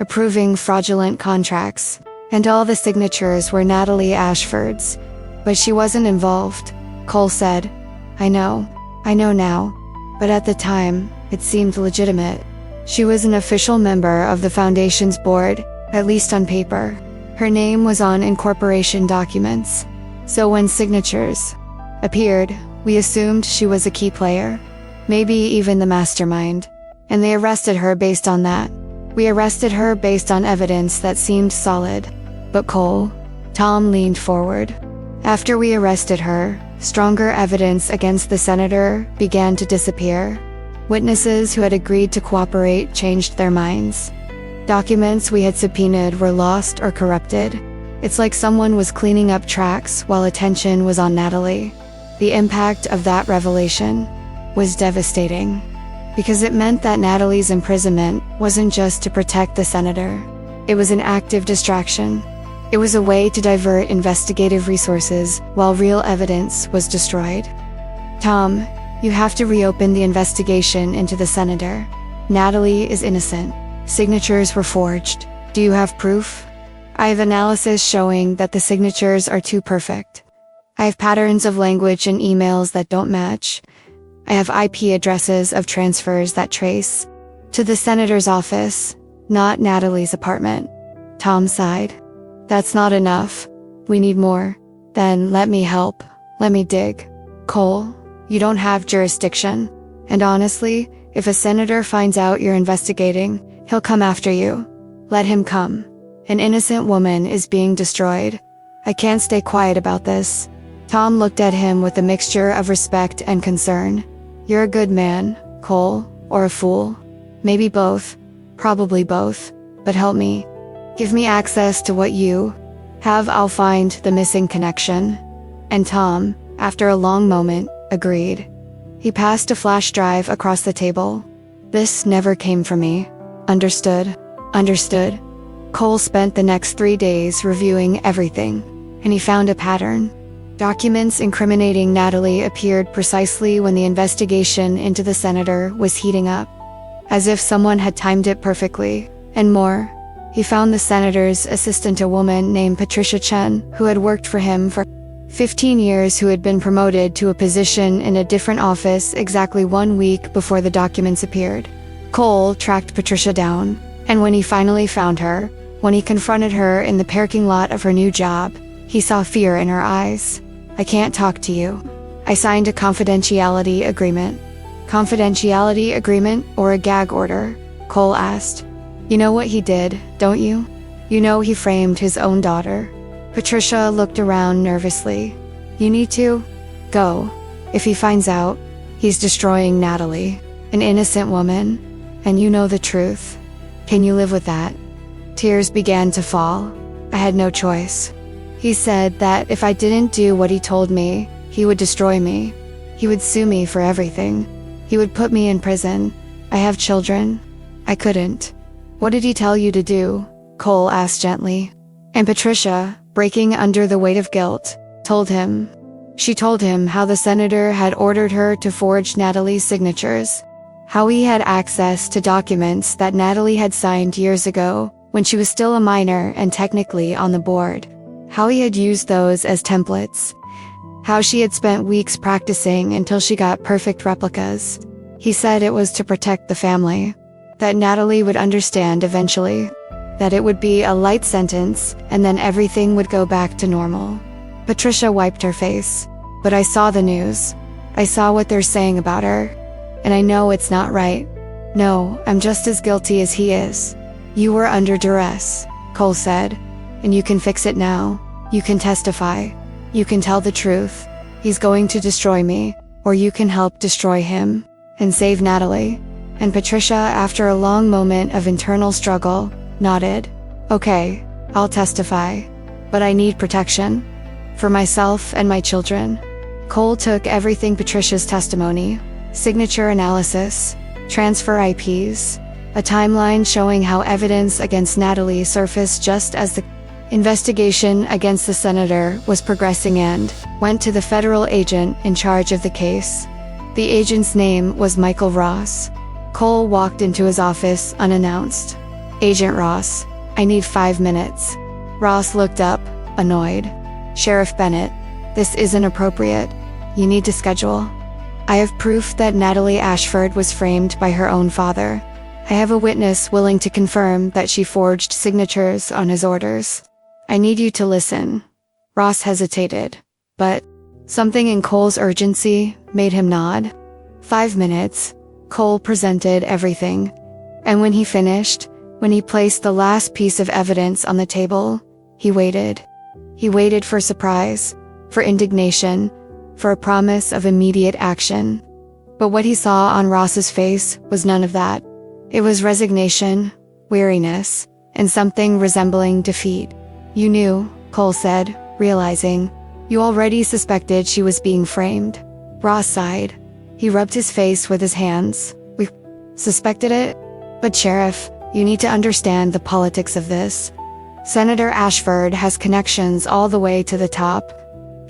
approving fraudulent contracts, and all the signatures were Natalie Ashford's. But she wasn't involved, Cole said. I know now. But at the time, it seemed legitimate. She was an official member of the foundation's board, at least on paper. Her name was on incorporation documents. So when signatures appeared, we assumed she was a key player, maybe even the mastermind. And they arrested her based on that. We arrested her based on evidence that seemed solid. But Cole, Tom leaned forward. After we arrested her, stronger evidence against the senator began to disappear. Witnesses who had agreed to cooperate changed their minds. Documents we had subpoenaed were lost or corrupted. It's like someone was cleaning up tracks while attention was on Natalie. The impact of that revelation was devastating, because it meant that Natalie's imprisonment wasn't just to protect the senator. It was an active distraction. It was a way to divert investigative resources while real evidence was destroyed. Tom, you have to reopen the investigation into the senator. Natalie is innocent. Signatures were forged. Do you have proof? I have analysis showing that the signatures are too perfect. I have patterns of language in emails that don't match. I have IP addresses of transfers that trace to the senator's office, not Natalie's apartment. Tom sighed. That's not enough. We need more. Then let me help. Let me dig. Cole, you don't have jurisdiction. And honestly, if a senator finds out you're investigating, he'll come after you. Let him come. An innocent woman is being destroyed. I can't stay quiet about this. Tom looked at him with a mixture of respect and concern. You're a good man, Cole, or a fool. Maybe both. Probably both. But help me. Give me access to what you have. I'll find the missing connection. And Tom, after a long moment, agreed. He passed a flash drive across the table. This never came from me. Understood. Understood. Cole spent the next 3 days reviewing everything, and he found a pattern. Documents incriminating Natalie appeared precisely when the investigation into the senator was heating up, as if someone had timed it perfectly. And more, he found the senator's assistant, a woman named Patricia Chen, who had worked for him for 15 years, who had been promoted to a position in a different office exactly 1 week before the documents appeared. Cole tracked Patricia down, and when he finally found her, when he confronted her in the parking lot of her new job, he saw fear in her eyes. I can't talk to you. I signed a confidentiality agreement. Confidentiality agreement or a gag order? Cole asked. You know what he did, don't you? You know he framed his own daughter. Patricia looked around nervously. You need to go. If he finds out, he's destroying Natalie, an innocent woman, and you know the truth. Can you live with that? Tears began to fall. I had no choice. He said that if I didn't do what he told me, he would destroy me. He would sue me for everything. He would put me in prison. I have children. I couldn't. What did he tell you to do? Cole asked gently. And Patricia, breaking under the weight of guilt, told him. She told him how the senator had ordered her to forge Natalie's signatures, how he had access to documents that Natalie had signed years ago when she was still a minor and technically on the board, how he had used those as templates, how she had spent weeks practicing until she got perfect replicas. He said it was to protect the family, that Natalie would understand eventually, that it would be a light sentence and then everything would go back to normal. Patricia wiped her face. But I saw the news. I saw what they're saying about her. And I know it's not right. No, I'm just as guilty as he is. You were under duress, Cole said. And you can fix it now. You can testify. You can tell the truth. He's going to destroy me, or you can help destroy him and save Natalie. And Patricia, after a long moment of internal struggle, nodded. Okay, I'll testify. But I need protection. For myself and my children. Cole took everything: Patricia's testimony, signature analysis, transfer IPs, a timeline showing how evidence against Natalie surfaced just as the investigation against the senator was progressing, and went to the federal agent in charge of the case. The agent's name was Michael Ross. Cole walked into his office unannounced. Agent Ross, I need 5 minutes. Ross looked up, annoyed. Sheriff Bennett, this isn't appropriate. You need to schedule. I have proof that Natalie Ashford was framed by her own father. I have a witness willing to confirm that she forged signatures on his orders. I need you to listen. Ross hesitated, but something in Cole's urgency made him nod. 5 minutes. Cole presented everything. And when he finished, when he placed the last piece of evidence on the table, he waited. He waited for surprise, for indignation, for a promise of immediate action. But what he saw on Ross's face was none of that. It was resignation, weariness, and something resembling defeat. You knew, Cole said, realizing. You already suspected she was being framed. Ross sighed. He rubbed his face with his hands. We suspected it? But Sheriff, you need to understand the politics of this. Senator Ashford has connections all the way to the top.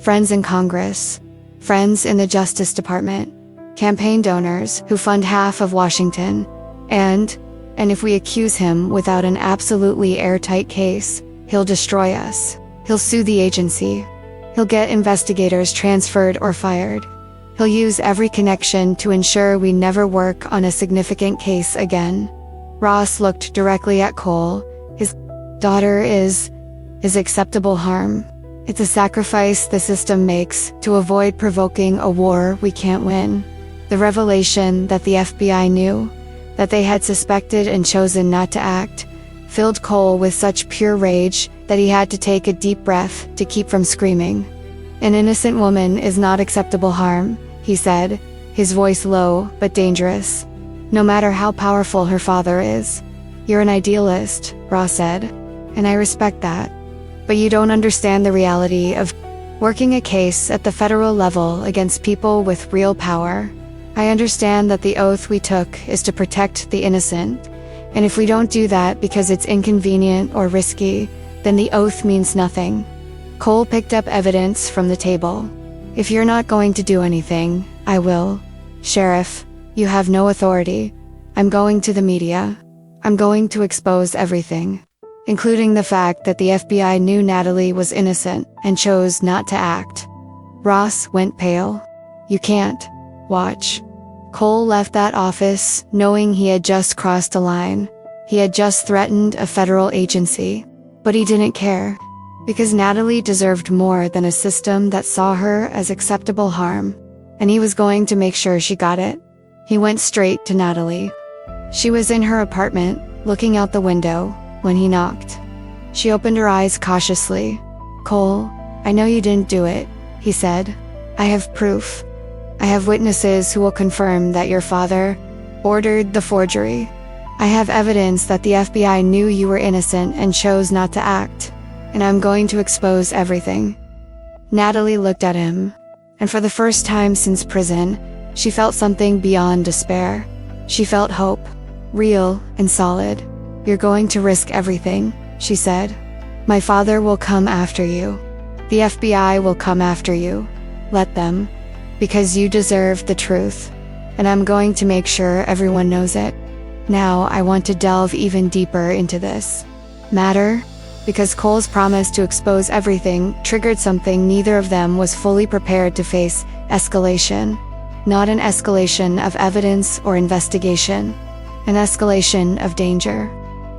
Friends in Congress. Friends in the Justice Department. Campaign donors who fund half of Washington. And if we accuse him without an absolutely airtight case, he'll destroy us. He'll sue the agency. He'll get investigators transferred or fired. He'll use every connection to ensure we never work on a significant case again. Ross looked directly at Cole. His daughter is acceptable harm. It's a sacrifice the system makes to avoid provoking a war we can't win. The revelation that the FBI knew, that they had suspected and chosen not to act, filled Cole with such pure rage that he had to take a deep breath to keep from screaming. An innocent woman is not acceptable harm, he said, his voice low but dangerous. No matter how powerful her father is. You're an idealist, Ross said, and I respect that. But you don't understand the reality of working a case at the federal level against people with real power. I understand that the oath we took is to protect the innocent, and if we don't do that because it's inconvenient or risky, then the oath means nothing. Cole picked up evidence from the table. If you're not going to do anything, I will. Sheriff, you have no authority. I'm going to the media. I'm going to expose everything, including the fact that the FBI knew Natalie was innocent and chose not to act. Ross went pale. You can't. Watch. Cole left that office knowing he had just crossed a line. He had just threatened a federal agency. But he didn't care. Because Natalie deserved more than a system that saw her as acceptable harm. And he was going to make sure she got it. He went straight to Natalie. She was in her apartment, looking out the window, when he knocked. She opened her eyes cautiously. Cole, I know you didn't do it, he said. I have proof. I have witnesses who will confirm that your father ordered the forgery. I have evidence that the FBI knew you were innocent and chose not to act. And I'm going to expose everything. Natalie looked at him, and for the first time since prison, she felt something beyond despair. She felt hope, real and solid. You're going to risk everything, she said. My father will come after you. The FBI will come after you. Let them. Because you deserve the truth. And I'm going to make sure everyone knows it. Now I want to delve even deeper into this matter. Because Cole's promise to expose everything triggered something neither of them was fully prepared to face: escalation. Not an escalation of evidence or investigation. An escalation of danger.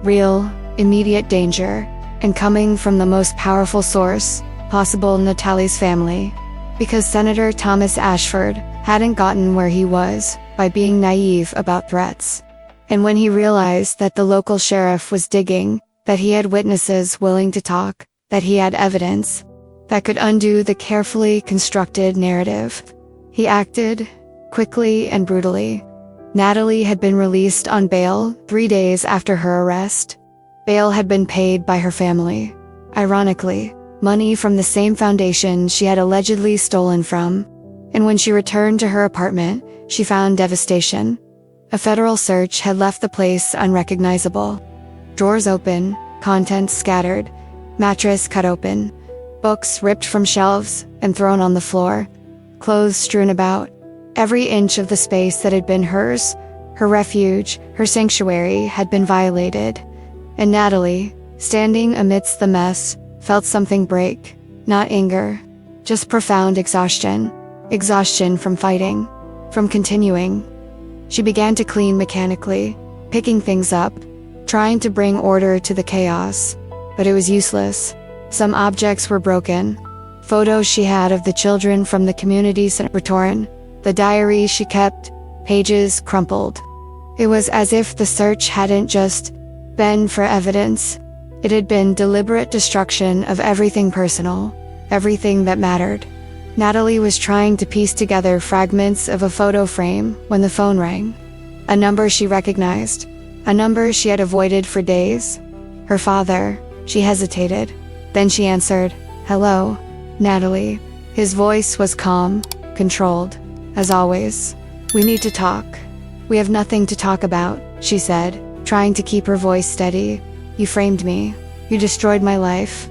Real, immediate danger, and coming from the most powerful source possible, Natalie's family. Because Senator Thomas Ashford hadn't gotten where he was by being naive about threats. And when he realized that the local sheriff was digging, that he had witnesses willing to talk, that he had evidence that could undo the carefully constructed narrative, he acted quickly and brutally. Natalie had been released on bail 3 days after her arrest. Bail had been paid by her family. Ironically, money from the same foundation she had allegedly stolen from. And when she returned to her apartment, she found devastation. A federal search had left the place unrecognizable. Drawers open, contents scattered, mattress cut open, books ripped from shelves and thrown on the floor, clothes strewn about. Every inch of the space that had been hers, her refuge, her sanctuary, had been violated. And Natalie, standing amidst the mess, felt something break. Not anger, just profound exhaustion. Exhaustion from fighting, from continuing. She began to clean mechanically, picking things up, trying to bring order to the chaos. But it was useless. Some objects were broken. Photos she had of the children from the community center were torn. The diary she kept, pages crumpled. It was as if the search hadn't just been for evidence. It had been deliberate destruction of everything personal, everything that mattered. Natalie was trying to piece together fragments of a photo frame when the phone rang. A number she recognized, a number she had avoided for days. Her father. She hesitated. Then she answered, "Hello, Natalie." His voice was calm, controlled, as always. "We need to talk." "We have nothing to talk about," she said, trying to keep her voice steady. "You framed me. You destroyed my life."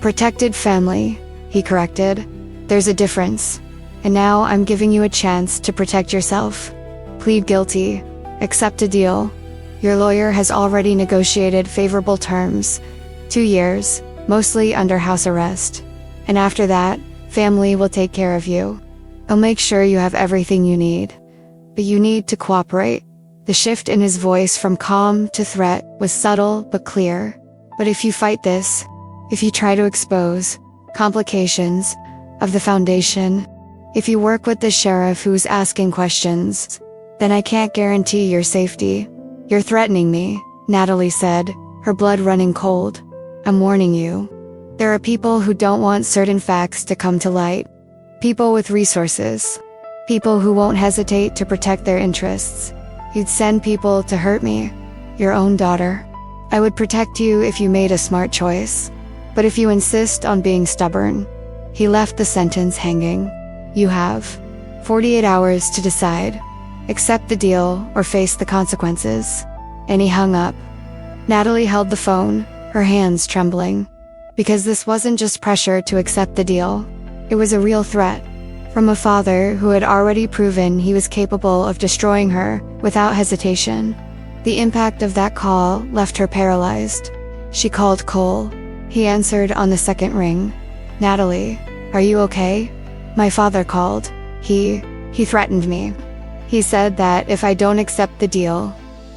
"Protected family," he corrected. "There's a difference. And now I'm giving you a chance to protect yourself. Plead guilty. Accept a deal. Your lawyer has already negotiated favorable terms. 2 years, mostly under house arrest. And after that, family will take care of you. I'll make sure you have everything you need. But you need to cooperate." The shift in his voice from calm to threat was subtle but clear. "But if you fight this, if you try to expose complications of the foundation, if you work with the sheriff who's asking questions, then I can't guarantee your safety." "You're threatening me," Natalie said, her blood running cold. "I'm warning you. There are people who don't want certain facts to come to light. People with resources. People who won't hesitate to protect their interests. You'd send people to hurt me. Your own daughter. I would protect you if you made a smart choice. But if you insist on being stubborn." He left the sentence hanging. "You have 48 hours to decide. Accept the deal or face the consequences." And he hung up. Natalie held the phone, her hands trembling. Because this wasn't just pressure to accept the deal. It was a real threat. From a father who had already proven he was capable of destroying her without hesitation. The impact of that call left her paralyzed. She called Cole. He answered on the second ring. "Natalie, are you okay? My father called. He threatened me. He said that if I don't accept the deal,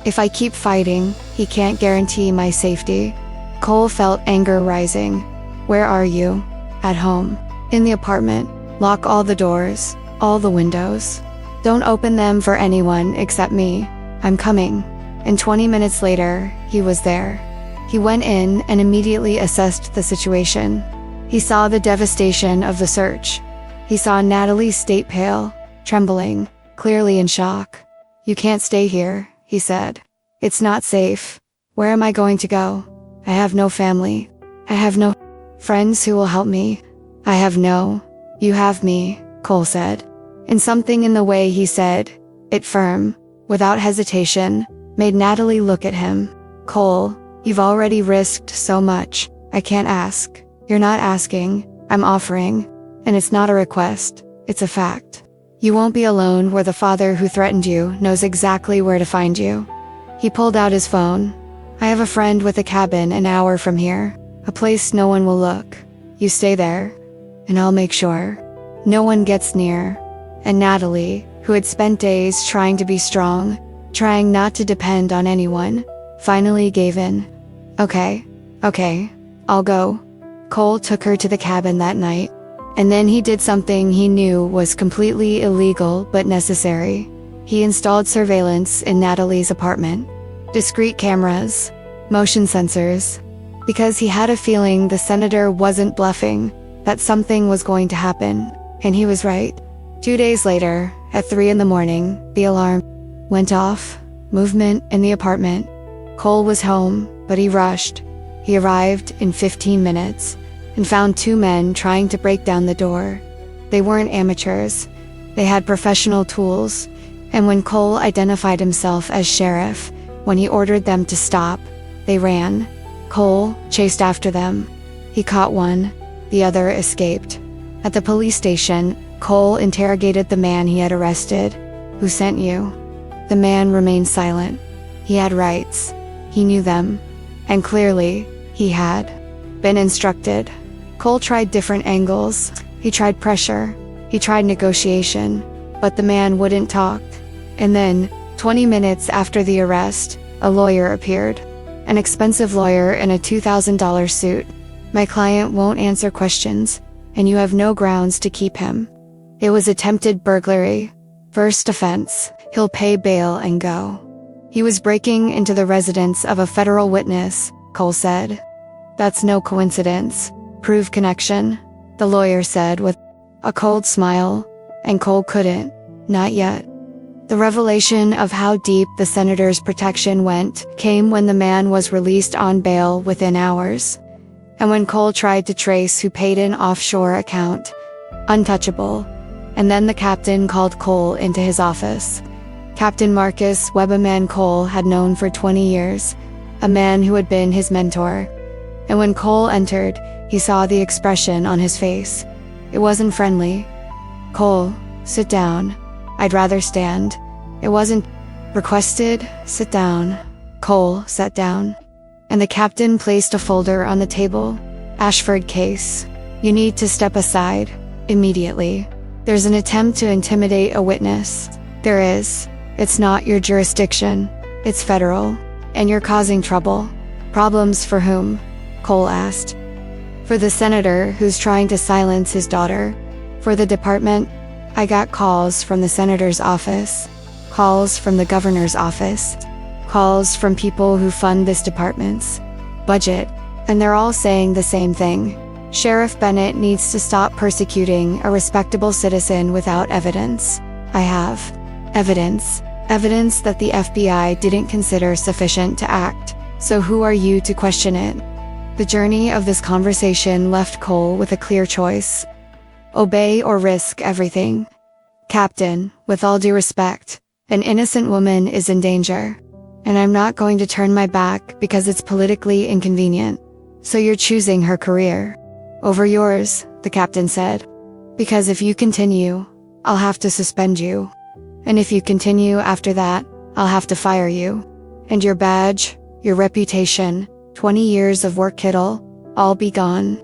if I keep fighting, he can't guarantee my safety." Cole felt anger rising. "Where are you?" "At home. In the apartment. Lock all the doors, all the windows. Don't open them for anyone except me. I'm coming." And 20 minutes later, he was there. He went in and immediately assessed the situation. He saw the devastation of the search. He saw Natalie's state pale, trembling, clearly in shock. "You can't stay here," he said. "It's not safe. Where am I going to go? I have no family. I have no friends who will help me. I have no..." "You have me," Cole said. And something in the way he said it, firm, without hesitation, made Natalie look at him. "Cole, you've already risked so much. I can't ask." "You're not asking, I'm offering. And it's not a request, it's a fact. You won't be alone where the father who threatened you knows exactly where to find you." He pulled out his phone. "I have a friend with a cabin an hour from here. A place no one will look. You stay there, and I'll make sure no one gets near." And Natalie, who had spent days trying to be strong, trying not to depend on anyone, finally gave in. Okay, I'll go." Cole took her to the cabin that night. And then he did something he knew was completely illegal but necessary. He installed surveillance in Natalie's apartment. Discrete cameras, motion sensors. Because he had a feeling the senator wasn't bluffing, that something was going to happen. And he was right. 2 days later, at 3 in the morning, the alarm went off. Movement in the apartment. Cole was home, but he rushed. He arrived in 15 minutes and found 2 men trying to break down the door. They weren't amateurs. They had professional tools. And when Cole identified himself as sheriff, when he ordered them to stop, they ran. Cole chased after them. He caught one. The other escaped. At the police station, Cole interrogated the man he had arrested. "Who sent you?" The man remained silent. He had rights. He knew them. And clearly, he had been instructed. Cole tried different angles. He tried pressure. He tried negotiation. But the man wouldn't talk. And then, 20 minutes after the arrest, a lawyer appeared. An expensive lawyer in a $2,000 suit. "My client won't answer questions, and you have no grounds to keep him. It was attempted burglary. First offense. He'll pay bail and go." He was breaking into the residence of a federal witness, Cole said. "That's no coincidence. Prove connection," the lawyer said with a cold smile, and Cole couldn't. Not yet. The revelation of how deep the senator's protection went came when the man was released on bail within hours. And when Cole tried to trace who paid an offshore account, untouchable. And then the captain called Cole into his office. Captain Marcus Webb, a man Cole had known for 20 years, a man who had been his mentor. And when Cole entered, he saw the expression on his face. It wasn't friendly. "Cole, sit down. I'd rather stand." It wasn't requested. "Sit down." Cole sat down. And the captain placed a folder on the table. "Ashford case. You need to step aside. Immediately. There's an attempt to intimidate a witness." "There is. It's not your jurisdiction. It's federal. And you're causing trouble." "Problems for whom?" Cole asked. "For the senator who's trying to silence his daughter. For the department. I got calls from the senator's office. Calls from the governor's office. Calls from people who fund this department's budget. And they're all saying the same thing. Sheriff Bennett needs to stop persecuting a respectable citizen without evidence. I have evidence. Evidence that the FBI didn't consider sufficient to act. So who are you to question it?" The journey of this conversation left Cole with a clear choice. Obey or risk everything. "Captain, with all due respect, an innocent woman is in danger. And I'm not going to turn my back because it's politically inconvenient. So you're choosing her career over yours," the captain said. "Because if you continue, I'll have to suspend you. And if you continue after that, I'll have to fire you. And your badge, your reputation, 20 years of work, it'll all be gone."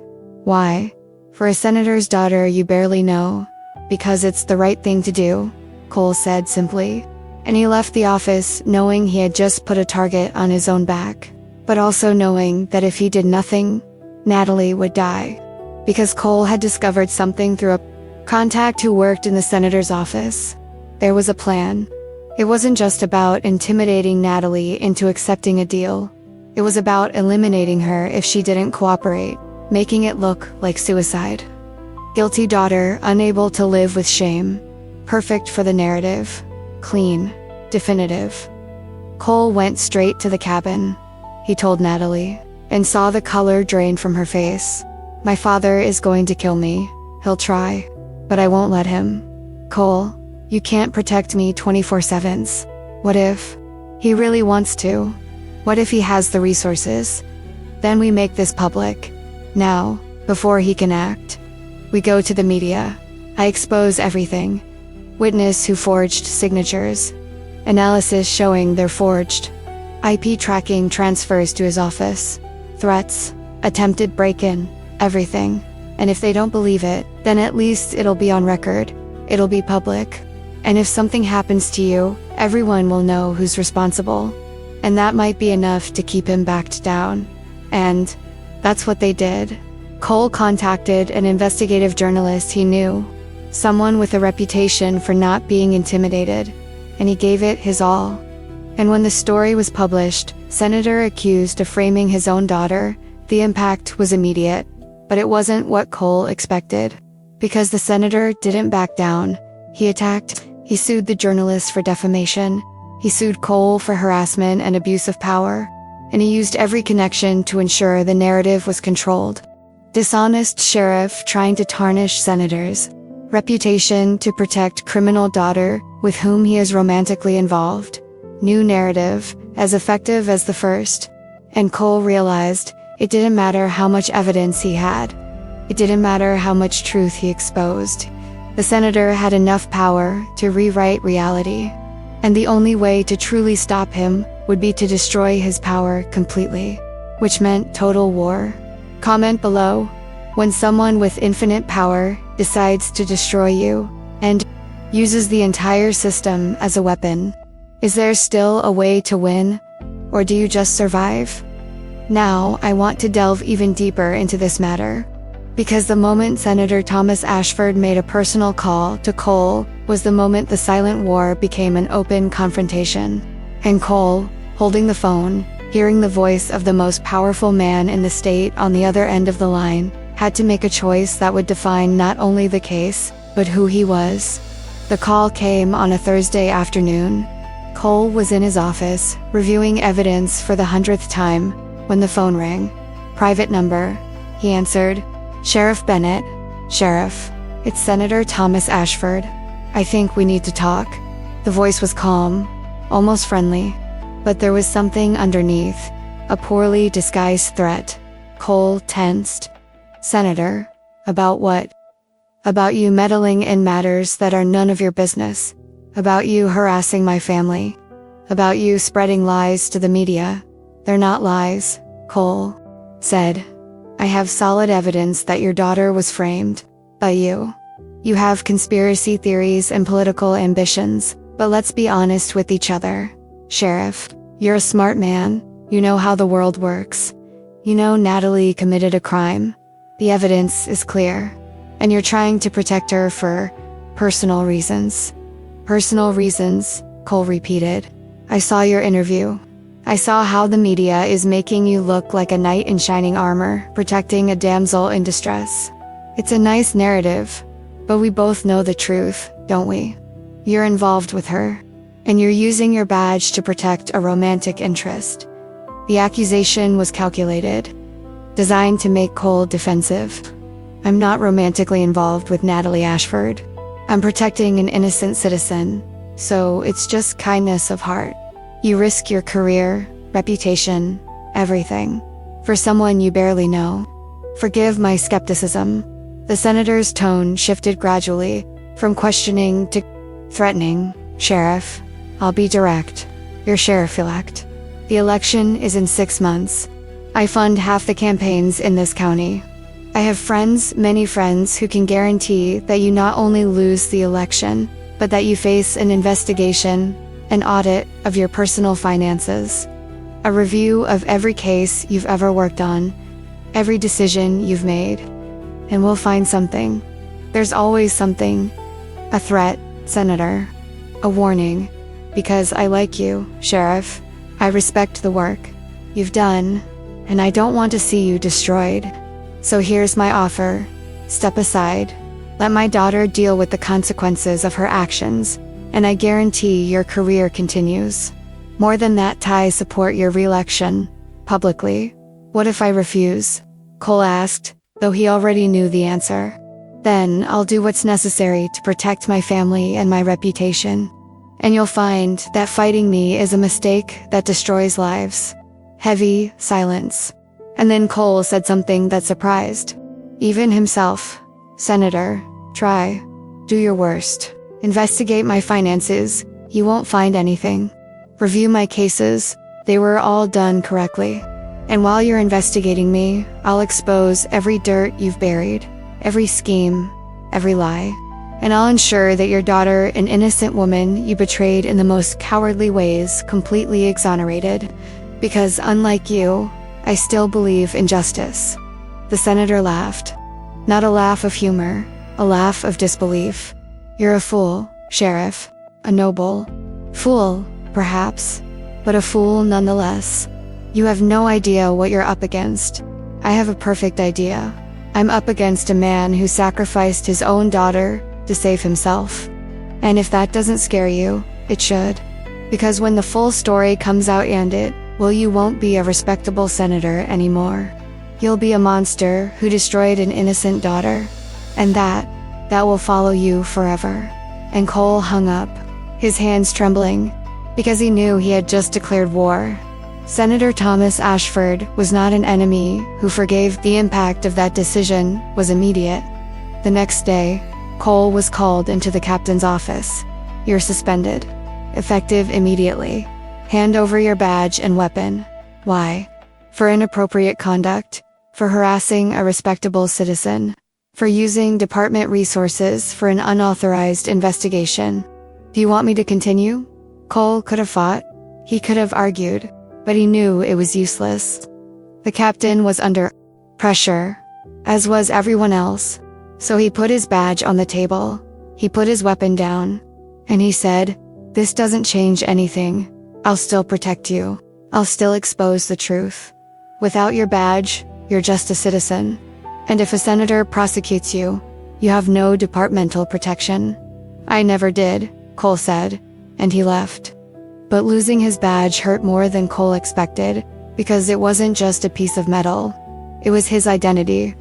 "Why?" "For a senator's daughter you barely know." "Because it's the right thing to do," Cole said simply. And he left the office knowing he had just put a target on his own back, but also knowing that if he did nothing, Natalie would die. Because Cole had discovered something through a contact who worked in the senator's office. There was a plan. It wasn't just about intimidating Natalie into accepting a deal. It was about eliminating her if she didn't cooperate, making it look like suicide. Guilty daughter unable to live with shame. Perfect for the narrative. Clean. Definitive. Cole went straight to the cabin. He told Natalie, and saw the color drain from her face. "My father is going to kill me. He'll try. But I won't let him. Cole, you can't protect me 24/7. What if he really wants to? What if he has the resources? Then we make this public. Now, before he can act. We go to the media. I expose everything. Witness who forged signatures. Analysis showing they're forged. IP tracking transfers to his office. Threats. Attempted break-in. Everything. And if they don't believe it, then at least it'll be on record. It'll be public. And if something happens to you, everyone will know who's responsible. And that might be enough to keep him backed down." And that's what they did. Cole contacted an investigative journalist he knew. Someone with a reputation for not being intimidated. and he gave it his all. And when the story was published, Senator accused of framing his own daughter, the impact was immediate. But it wasn't what Cole expected. Because the senator didn't back down, he attacked. He sued the journalist for defamation. He sued Cole for harassment and abuse of power. And he used every connection to ensure the narrative was controlled. Dishonest sheriff trying to tarnish senators. Reputation to protect criminal daughter with whom he is romantically involved. New narrative, as effective as the first. And Cole realized it didn't matter how much evidence he had. It didn't matter how much truth he exposed. The senator had enough power to rewrite reality. And the only way to truly stop him would be to destroy his power completely, which meant total war. Comment below. When someone with infinite power decides to destroy you and uses the entire system as a weapon, is there still a way to win? Or do you just survive? Now, I want to delve even deeper into this matter. Because the moment Senator Thomas Ashford made a personal call to Cole was the moment the silent war became an open confrontation. And Cole, holding the phone, hearing the voice of the most powerful man in the state on the other end of the line, had to make a choice that would define not only the case, but who he was. The call came on a Thursday afternoon. Cole was in his office, reviewing evidence for the 100th time, when the phone rang. Private number. He answered. Sheriff Bennett. Sheriff. It's Senator Thomas Ashford. I think we need to talk. The voice was calm, almost friendly. But there was something underneath, a poorly disguised threat. Cole tensed. Senator, about what? About you meddling in matters that are none of your business. About you harassing my family. About you spreading lies to the media. They're not lies, Cole said. I have solid evidence that your daughter was framed by you. You have conspiracy theories and political ambitions, but let's be honest with each other. Sheriff, you're a smart man. You know how the world works. You know Natalie committed a crime. The evidence is clear. And you're trying to protect her for personal reasons. Personal reasons, Cole repeated. I saw your interview. I saw how the media is making you look like a knight in shining armor, protecting a damsel in distress. It's a nice narrative, but we both know the truth, don't we? You're involved with her, and you're using your badge to protect a romantic interest. The accusation was calculated, designed to make Cole defensive. I'm not romantically involved with Natalie Ashford. I'm protecting an innocent citizen, so it's just kindness of heart. You risk your career, reputation, everything, for someone you barely know. Forgive my skepticism. The senator's tone shifted gradually, from questioning to threatening. Sheriff, I'll be direct. You're sheriff-elect. The election is in 6 months. I fund half the campaigns in this county. I have friends, many friends, who can guarantee that you not only lose the election, but that you face an investigation, an audit of your personal finances, a review of every case you've ever worked on, every decision you've made. And we'll find something. There's always something. A threat, Senator. A warning. Because I like you, Sheriff. I respect the work you've done, and I don't want to see you destroyed. So here's my offer. Step aside. Let my daughter deal with the consequences of her actions, and I guarantee your career continues. More than that, I support your re-election, publicly. What if I refuse? Cole asked, though he already knew the answer. Then I'll do what's necessary to protect my family and my reputation. And you'll find that fighting me is a mistake that destroys lives. Heavy silence. And then Cole said something that surprised even himself. Senator, try. Do your worst. Investigate my finances. You won't find anything. Review my cases. They were all done correctly. And while you're investigating me, I'll expose every dirt you've buried, every scheme, every lie. And I'll ensure that your daughter, an innocent woman you betrayed in the most cowardly ways, completely exonerated. Because unlike you, I still believe in justice. The senator laughed. Not a laugh of humor, a laugh of disbelief. You're a fool, Sheriff. A noble. Fool, perhaps, but a fool nonetheless. You have no idea what you're up against. I have a perfect idea. I'm up against a man who sacrificed his own daughter to save himself. And if that doesn't scare you, it should. Because when the full story comes out you won't be a respectable senator anymore. You'll be a monster who destroyed an innocent daughter. And that will follow you forever. And Cole hung up, his hands trembling, because he knew he had just declared war. Senator Thomas Ashford was not an enemy who forgave. The impact of that decision was immediate. The next day, Cole was called into the captain's office. You're suspended. Effective immediately. Hand over your badge and weapon. Why? For inappropriate conduct, for harassing a respectable citizen, for using department resources for an unauthorized investigation. Do you want me to continue? Cole could have fought. He could have argued, but he knew it was useless. The captain was under pressure, as was everyone else, so he put his badge on the table, he put his weapon down, and he said, "This doesn't change anything. I'll still protect you. I'll still expose the truth. Without your badge, you're just a citizen. And if a senator prosecutes you, you have no departmental protection." "I never did," Cole said, and he left. But losing his badge hurt more than Cole expected, because it wasn't just a piece of metal. It was his identity.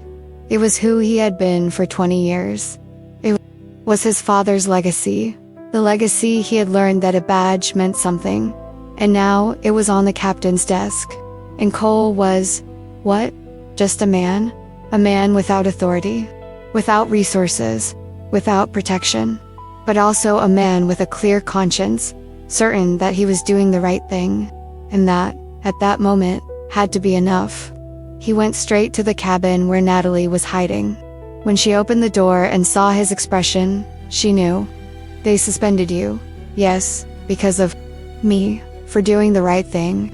It was who he had been for 20 years. It was his father's legacy. The legacy he had learned that a badge meant something. And now it was on the captain's desk. And Cole was, what? Just a man? A man without authority, without resources, without protection, but also a man with a clear conscience, certain that he was doing the right thing, and that, at that moment, had to be enough. He went straight to the cabin where Natalie was hiding. When she opened the door and saw his expression, she knew. "They suspended you. Yes, because of me, for doing the right thing."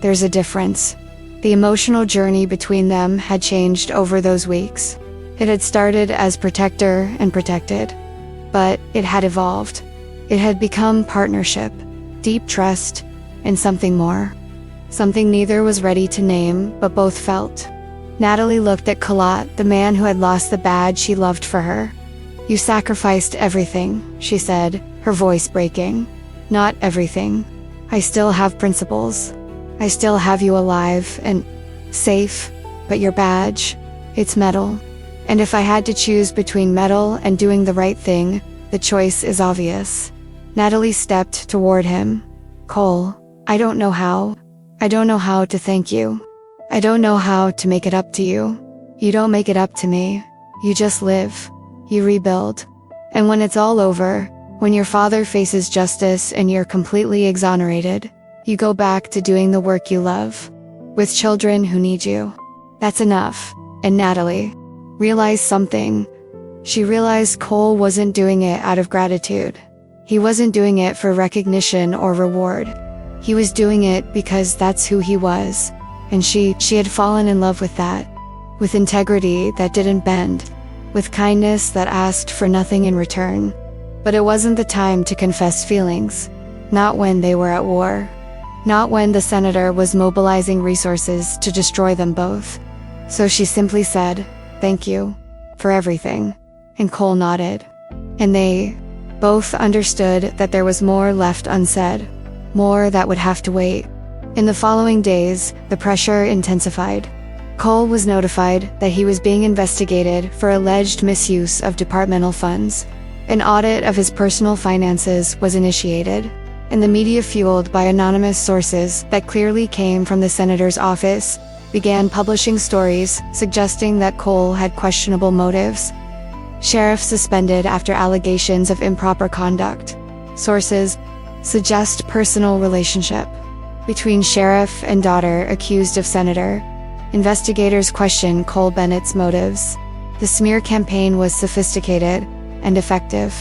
There's a difference. The emotional journey between them had changed over those weeks. It had started as protector and protected, but it had evolved. It had become partnership, deep trust, and something more. Something neither was ready to name, but both felt. Natalie looked at Colette, the man who had lost the badge she loved for her. "You sacrificed everything," she said, her voice breaking. "Not everything. I still have principles. I still have you alive and safe, but your badge, it's metal. And if I had to choose between metal and doing the right thing, the choice is obvious." Natalie stepped toward him. "Cole, I don't know how. I don't know how to thank you. I don't know how to make it up to you. You don't make it up to me. You just live. You rebuild. And when it's all over, when your father faces justice and you're completely exonerated, you go back to doing the work you love, with children who need you. That's enough." And Natalie realized something. She realized Cole wasn't doing it out of gratitude. He wasn't doing it for recognition or reward. He was doing it because that's who he was, and she had fallen in love with that, with integrity that didn't bend, with kindness that asked for nothing in return. But it wasn't the time to confess feelings, not when they were at war. Not when the senator was mobilizing resources to destroy them both. So she simply said, "Thank you for everything." And Cole nodded. And they both understood that there was more left unsaid, more that would have to wait. In the following days, the pressure intensified. Cole was notified that he was being investigated for alleged misuse of departmental funds. An audit of his personal finances was initiated, and the media, fueled by anonymous sources that clearly came from the senator's office, began publishing stories suggesting that Cole had questionable motives. Sheriff suspended after allegations of improper conduct. Sources suggest personal relationship between sheriff and daughter accused of senator. Investigators question Cole Bennett's motives. The smear campaign was sophisticated and effective.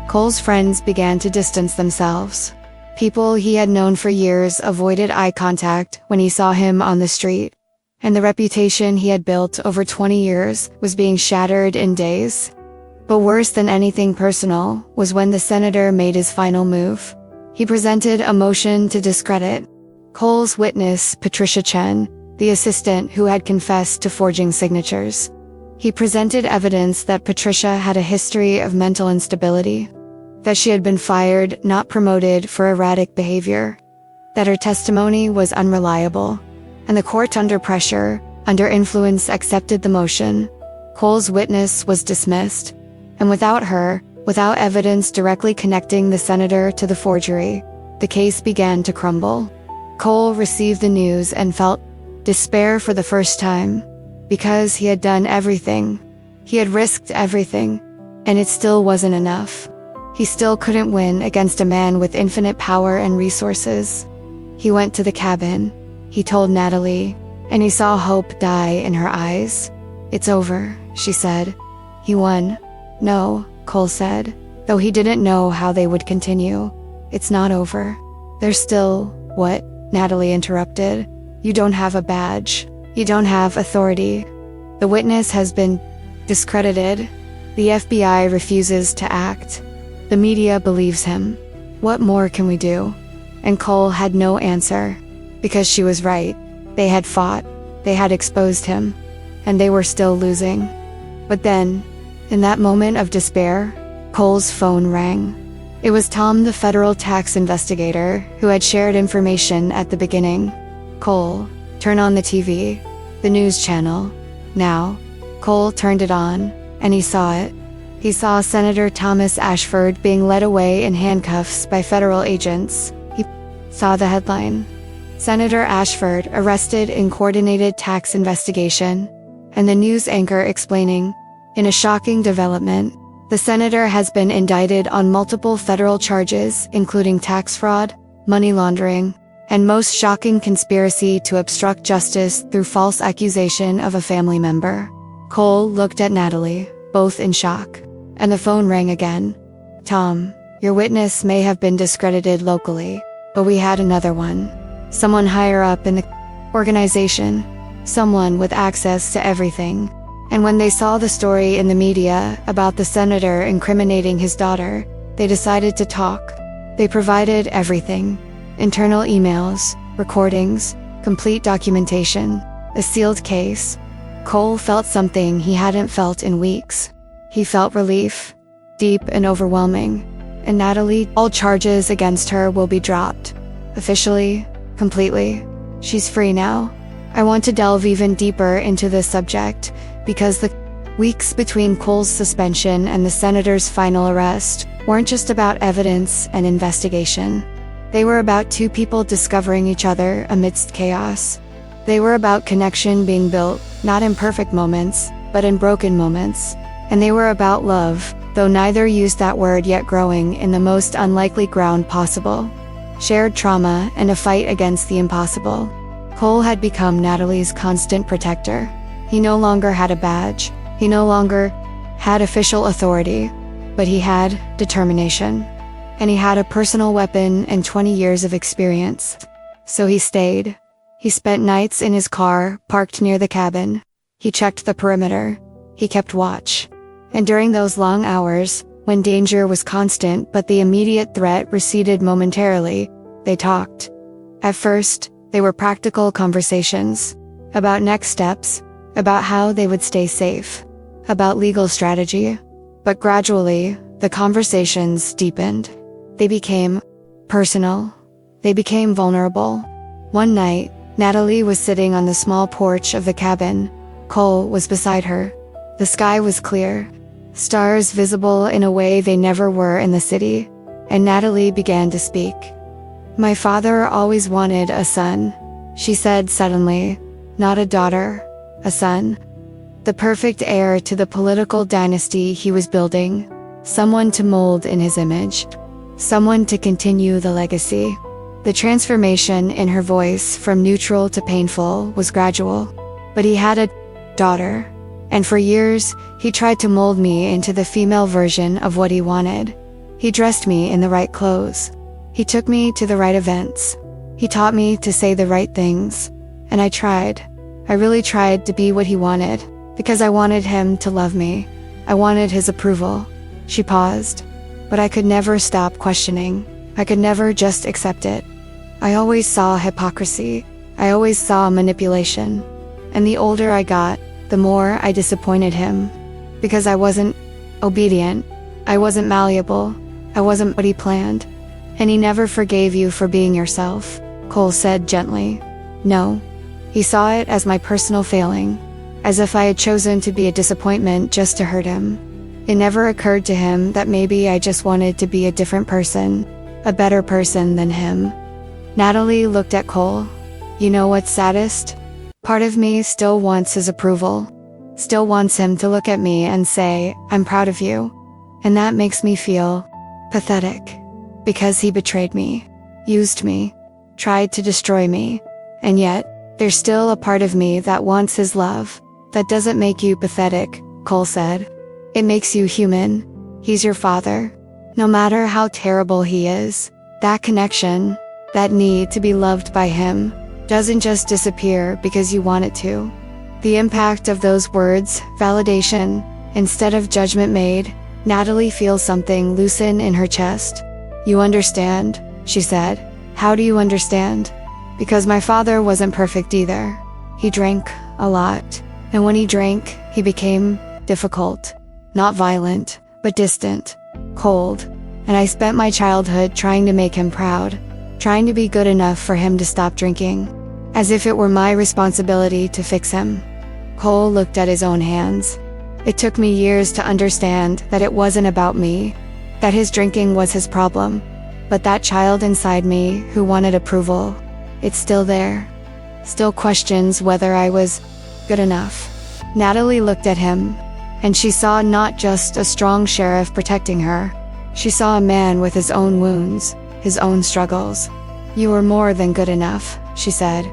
Cole's friends began to distance themselves. People he had known for years avoided eye contact when he saw him on the street, and the reputation he had built over 20 years was being shattered in days. But worse than anything personal was when the senator made his final move. He presented a motion to discredit Cole's witness, Patricia Chen, the assistant who had confessed to forging signatures. He presented evidence that Patricia had a history of mental instability, that she had been fired, not promoted, for erratic behavior, that her testimony was unreliable, and the court, under pressure, under influence, accepted the motion. Cole's witness was dismissed, and without her, without evidence directly connecting the senator to the forgery, the case began to crumble. Cole received the news and felt despair for the first time, because he had done everything. He had risked everything, and it still wasn't enough. He still couldn't win against a man with infinite power and resources. He went to the cabin. He told Natalie, and he saw hope die in her eyes. "It's over," she said. "He won." "No," Cole said, though he didn't know how they would continue. "It's not over. There's still..." "What?" Natalie interrupted. "You don't have a badge. You don't have authority. The witness has been discredited. The FBI refuses to act. The media believes him. What more can we do?" And Cole had no answer, because she was right. They had fought, they had exposed him, and they were still losing. But then, in that moment of despair, Cole's phone rang. It was Tom, the federal tax investigator, who had shared information at the beginning. "Cole, turn on the TV, the news channel, now." Cole turned it on, and he saw it. He saw Senator Thomas Ashford being led away in handcuffs by federal agents. He saw the headline, "Senator Ashford arrested in coordinated tax investigation," and the news anchor explaining, "In a shocking development, the senator has been indicted on multiple federal charges, including tax fraud, money laundering, and most shocking, conspiracy to obstruct justice through false accusation of a family member." Cole looked at Natalie, both in shock, and the phone rang again. "Tom, your witness may have been discredited locally, but we had another one. Someone higher up in the organization, someone with access to everything." And when they saw the story in the media about the senator incriminating his daughter, they decided to talk. They provided everything: internal emails, recordings, complete documentation, a sealed case. Cole felt something he hadn't felt in weeks. He felt relief, deep and overwhelming. And Natalie, all charges against her will be dropped. Officially, completely. She's free now. I want to delve even deeper into this subject, because the weeks between Cole's suspension and the senator's final arrest weren't just about evidence and investigation. They were about two people discovering each other amidst chaos. They were about connection being built, not in perfect moments, but in broken moments. And they were about love, though neither used that word, yet growing in the most unlikely ground possible. Shared trauma and a fight against the impossible. Cole had become Natalie's constant protector. He no longer had a badge. He no longer had official authority, but he had determination. And he had a personal weapon and 20 years of experience. So he stayed. He spent nights in his car, parked near the cabin. He checked the perimeter. He kept watch. And during those long hours, when danger was constant but the immediate threat receded momentarily, they talked. At first, they were practical conversations. About next steps, about how they would stay safe, about legal strategy. But gradually, the conversations deepened. They became personal. They became vulnerable. One night, Natalie was sitting on the small porch of the cabin. Cole was beside her. The sky was clear, stars visible in a way they never were in the city, and Natalie began to speak. "My father always wanted a son," she said suddenly. "Not a daughter, a son. The perfect heir to the political dynasty he was building. Someone to mold in his image. Someone to continue the legacy." The transformation in her voice from neutral to painful was gradual. "But he had a daughter. And for years, he tried to mold me into the female version of what he wanted. He dressed me in the right clothes. He took me to the right events. He taught me to say the right things. And I tried. I really tried to be what he wanted, because I wanted him to love me. I wanted his approval." She paused. "But I could never stop questioning. I could never just accept it. I always saw hypocrisy. I always saw manipulation. And the older I got, the more I disappointed him. Because I wasn't obedient. I wasn't malleable. I wasn't what he planned. And he never forgave you for being yourself, Cole said gently. No. He saw it as my personal failing, as if I had chosen to be a disappointment just to hurt him. It never occurred to him that maybe I just wanted to be a different person, a better person than him. Natalie looked at Cole. You know what's saddest? Part of me still wants his approval. Still wants him to look at me and say, I'm proud of you. And that makes me feel pathetic. Because he betrayed me, used me, tried to destroy me. And yet, there's still a part of me that wants his love. That doesn't make you pathetic, Cole said. It makes you human. He's your father. No matter how terrible he is, that connection, that need to be loved by him, doesn't just disappear because you want it to. The impact of those words, validation, instead of judgment made, Natalie feels something loosen in her chest. You understand, she said. How do you understand? Because my father wasn't perfect either. He drank a lot. And when he drank, he became difficult. Not violent, but distant, cold. And I spent my childhood trying to make him proud, trying to be good enough for him to stop drinking, as if it were my responsibility to fix him. Cole looked at his own hands. It took me years to understand that it wasn't about me, that his drinking was his problem. But that child inside me who wanted approval, it's still there. Still questions whether I was good enough. Natalie looked at him, and she saw not just a strong sheriff protecting her. She saw a man with his own wounds, his own struggles. You were more than good enough, she said.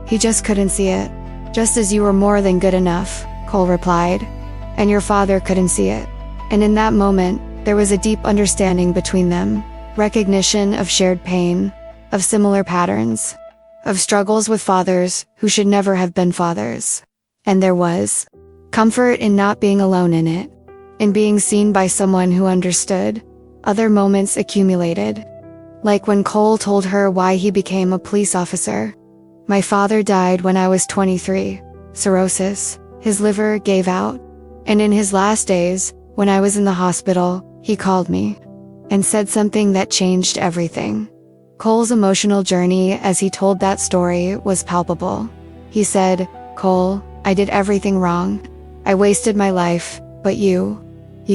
He just couldn't see it. Just as you were more than good enough, Cole replied. And your father couldn't see it. And in that moment, there was a deep understanding between them. Recognition of shared pain, of similar patterns, of struggles with fathers who should never have been fathers. And there was comfort in not being alone in it, in being seen by someone who understood. Other moments accumulated. Like when Cole told her why he became a police officer. My father died when I was 23, cirrhosis. His liver gave out. And in his last days, when I was in the hospital, he called me and said something that changed everything. Cole's emotional journey as he told that story was palpable. He said, Cole, I did everything wrong. I wasted my life, but you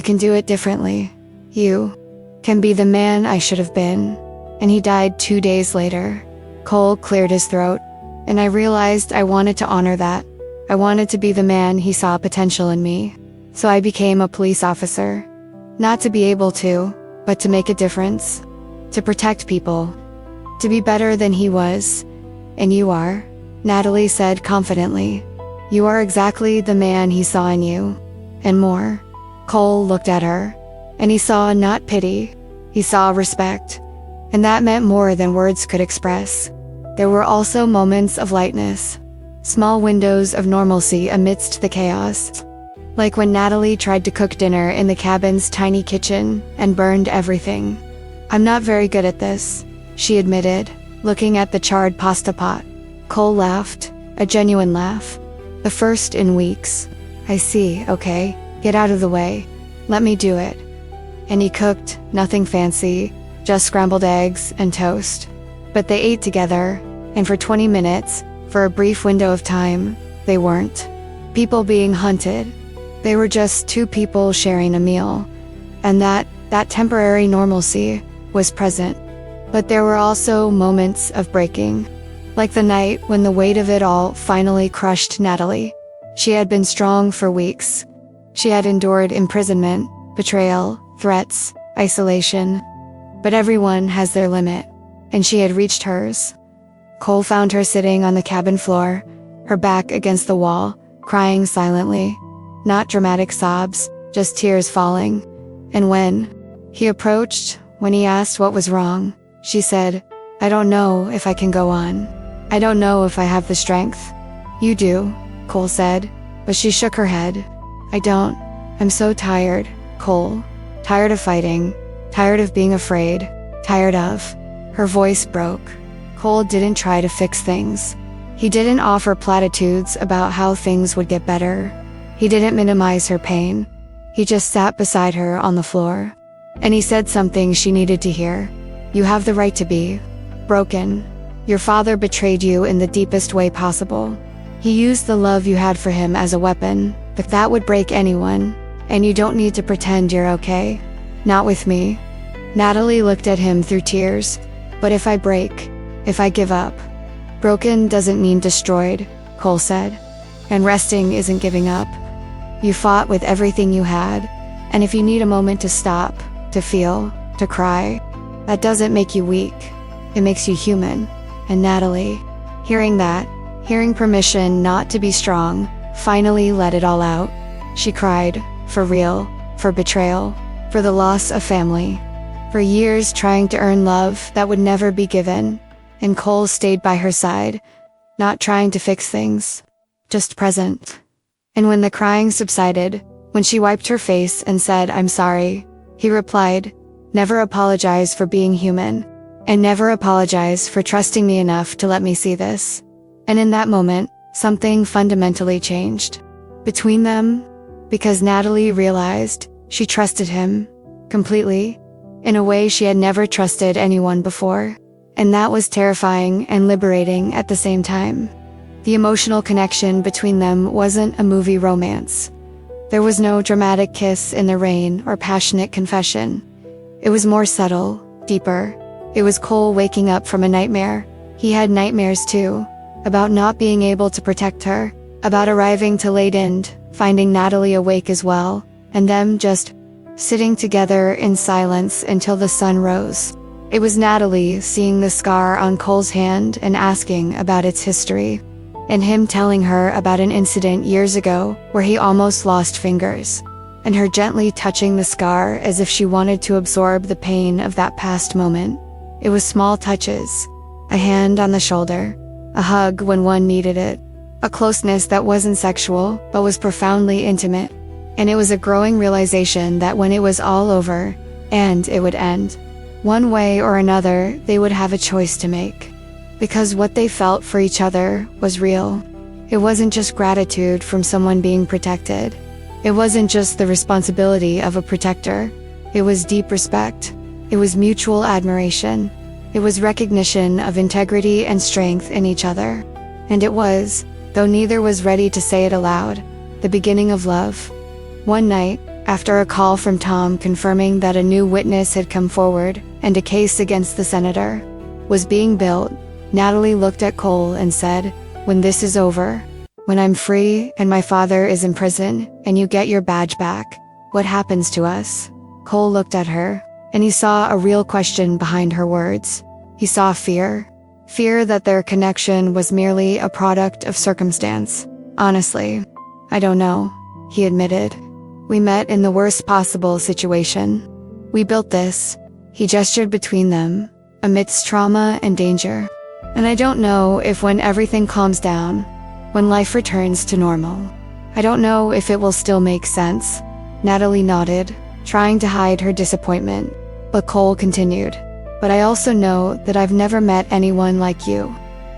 can do it differently. You can be the man I should have been. And he died 2 days later. Cole cleared his throat, and I realized I wanted to honor that. I wanted to be the man he saw potential in me. So I became a police officer. Not to be able to, but to make a difference. To protect people. To be better than he was. And you are, Natalie said confidently. You are exactly the man he saw in you. And more. Cole looked at her, and he saw not pity. He saw respect. And that meant more than words could express. There were also moments of lightness. Small windows of normalcy amidst the chaos. Like when Natalie tried to cook dinner in the cabin's tiny kitchen and burned everything. I'm not very good at this, she admitted, looking at the charred pasta pot. Cole laughed, a genuine laugh. The first in weeks. I see, okay, get out of the way. Let me do it. And he cooked, nothing fancy, just scrambled eggs and toast. But they ate together, and for 20 minutes, for a brief window of time, they weren't people being hunted. They were just two people sharing a meal. And that temporary normalcy was present. But there were also moments of breaking. Like the night when the weight of it all finally crushed Natalie. She had been strong for weeks. She had endured imprisonment, betrayal, threats, isolation. But everyone has their limit. And she had reached hers. Cole found her sitting on the cabin floor, her back against the wall, crying silently. Not dramatic sobs, just tears falling. And when he approached, when he asked what was wrong, she said, I don't know if I can go on. I don't know if I have the strength. You do, Cole said, but she shook her head. I don't. I'm so tired, Cole. Tired of fighting. Tired of being afraid. Tired of. Her voice broke. Cole didn't try to fix things. He didn't offer platitudes about how things would get better. He didn't minimize her pain. He just sat beside her on the floor. And he said something she needed to hear. You have the right to be broken. Your father betrayed you in the deepest way possible. He used the love you had for him as a weapon, but that would break anyone, and you don't need to pretend you're okay. Not with me. Natalie looked at him through tears. But if I break, if I give up. Broken doesn't mean destroyed, Cole said. And resting isn't giving up. You fought with everything you had, and if you need a moment to stop, to feel, to cry, that doesn't make you weak. It makes you human. And Natalie, hearing that, hearing permission not to be strong, finally let it all out. She cried, for real, for betrayal, for the loss of family, for years trying to earn love that would never be given. And Cole stayed by her side, not trying to fix things, just present. And when the crying subsided, when she wiped her face and said, I'm sorry, he replied, never apologize for being human, and never apologize for trusting me enough to let me see this. And in that moment, something fundamentally changed between them, because Natalie realized she trusted him completely, in a way she had never trusted anyone before. And that was terrifying and liberating at the same time. The emotional connection between them wasn't a movie romance. There was no dramatic kiss in the rain or passionate confession. It was more subtle, deeper. It was Cole waking up from a nightmare. He had nightmares too, about not being able to protect her, about arriving to late end, finding Natalie awake as well, and them just sitting together in silence until the sun rose. It was Natalie seeing the scar on Cole's hand and asking about its history, and him telling her about an incident years ago where he almost lost fingers, and her gently touching the scar as if she wanted to absorb the pain of that past moment. It was small touches, a hand on the shoulder, a hug when one needed it, a closeness that wasn't sexual but was profoundly intimate, and it was a growing realization that when it was all over, and it would end, one way or another they would have a choice to make. Because what they felt for each other was real. It wasn't just gratitude from someone being protected. It wasn't just the responsibility of a protector. It was deep respect. It was mutual admiration. It was recognition of integrity and strength in each other. And it was, though neither was ready to say it aloud, the beginning of love. One night, after a call from Tom confirming that a new witness had come forward and a case against the senator was being built, Natalie looked at Cole and said, when this is over, when I'm free and my father is in prison and you get your badge back, what happens to us? Cole looked at her, and he saw a real question behind her words. He saw fear. Fear that their connection was merely a product of circumstance. Honestly, I don't know, he admitted. We met in the worst possible situation. We built this, he gestured between them, amidst trauma and danger. And I don't know if when everything calms down, when life returns to normal, I don't know if it will still make sense. Natalie nodded, trying to hide her disappointment, but Cole continued. But I also know that I've never met anyone like you.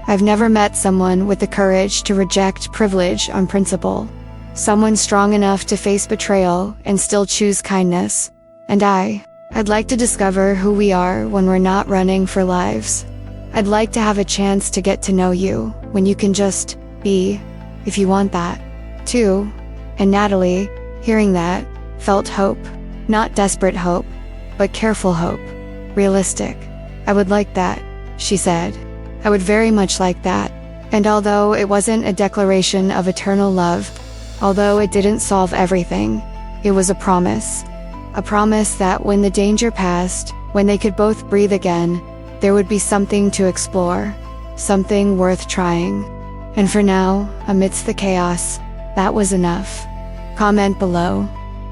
I've never met someone with the courage to reject privilege on principle. Someone strong enough to face betrayal and still choose kindness. And I'd like to discover who we are when we're not running for lives. I'd like to have a chance to get to know you when you can just be, if you want that, too. And Natalie, hearing that, felt hope. Not desperate hope, but careful hope. Realistic. I would like that, she said. I would very much like that. And although it wasn't a declaration of eternal love, although it didn't solve everything, it was a promise. A promise that when the danger passed, when they could both breathe again, there would be something to explore, something worth trying. And for now, amidst the chaos, that was enough. Comment below.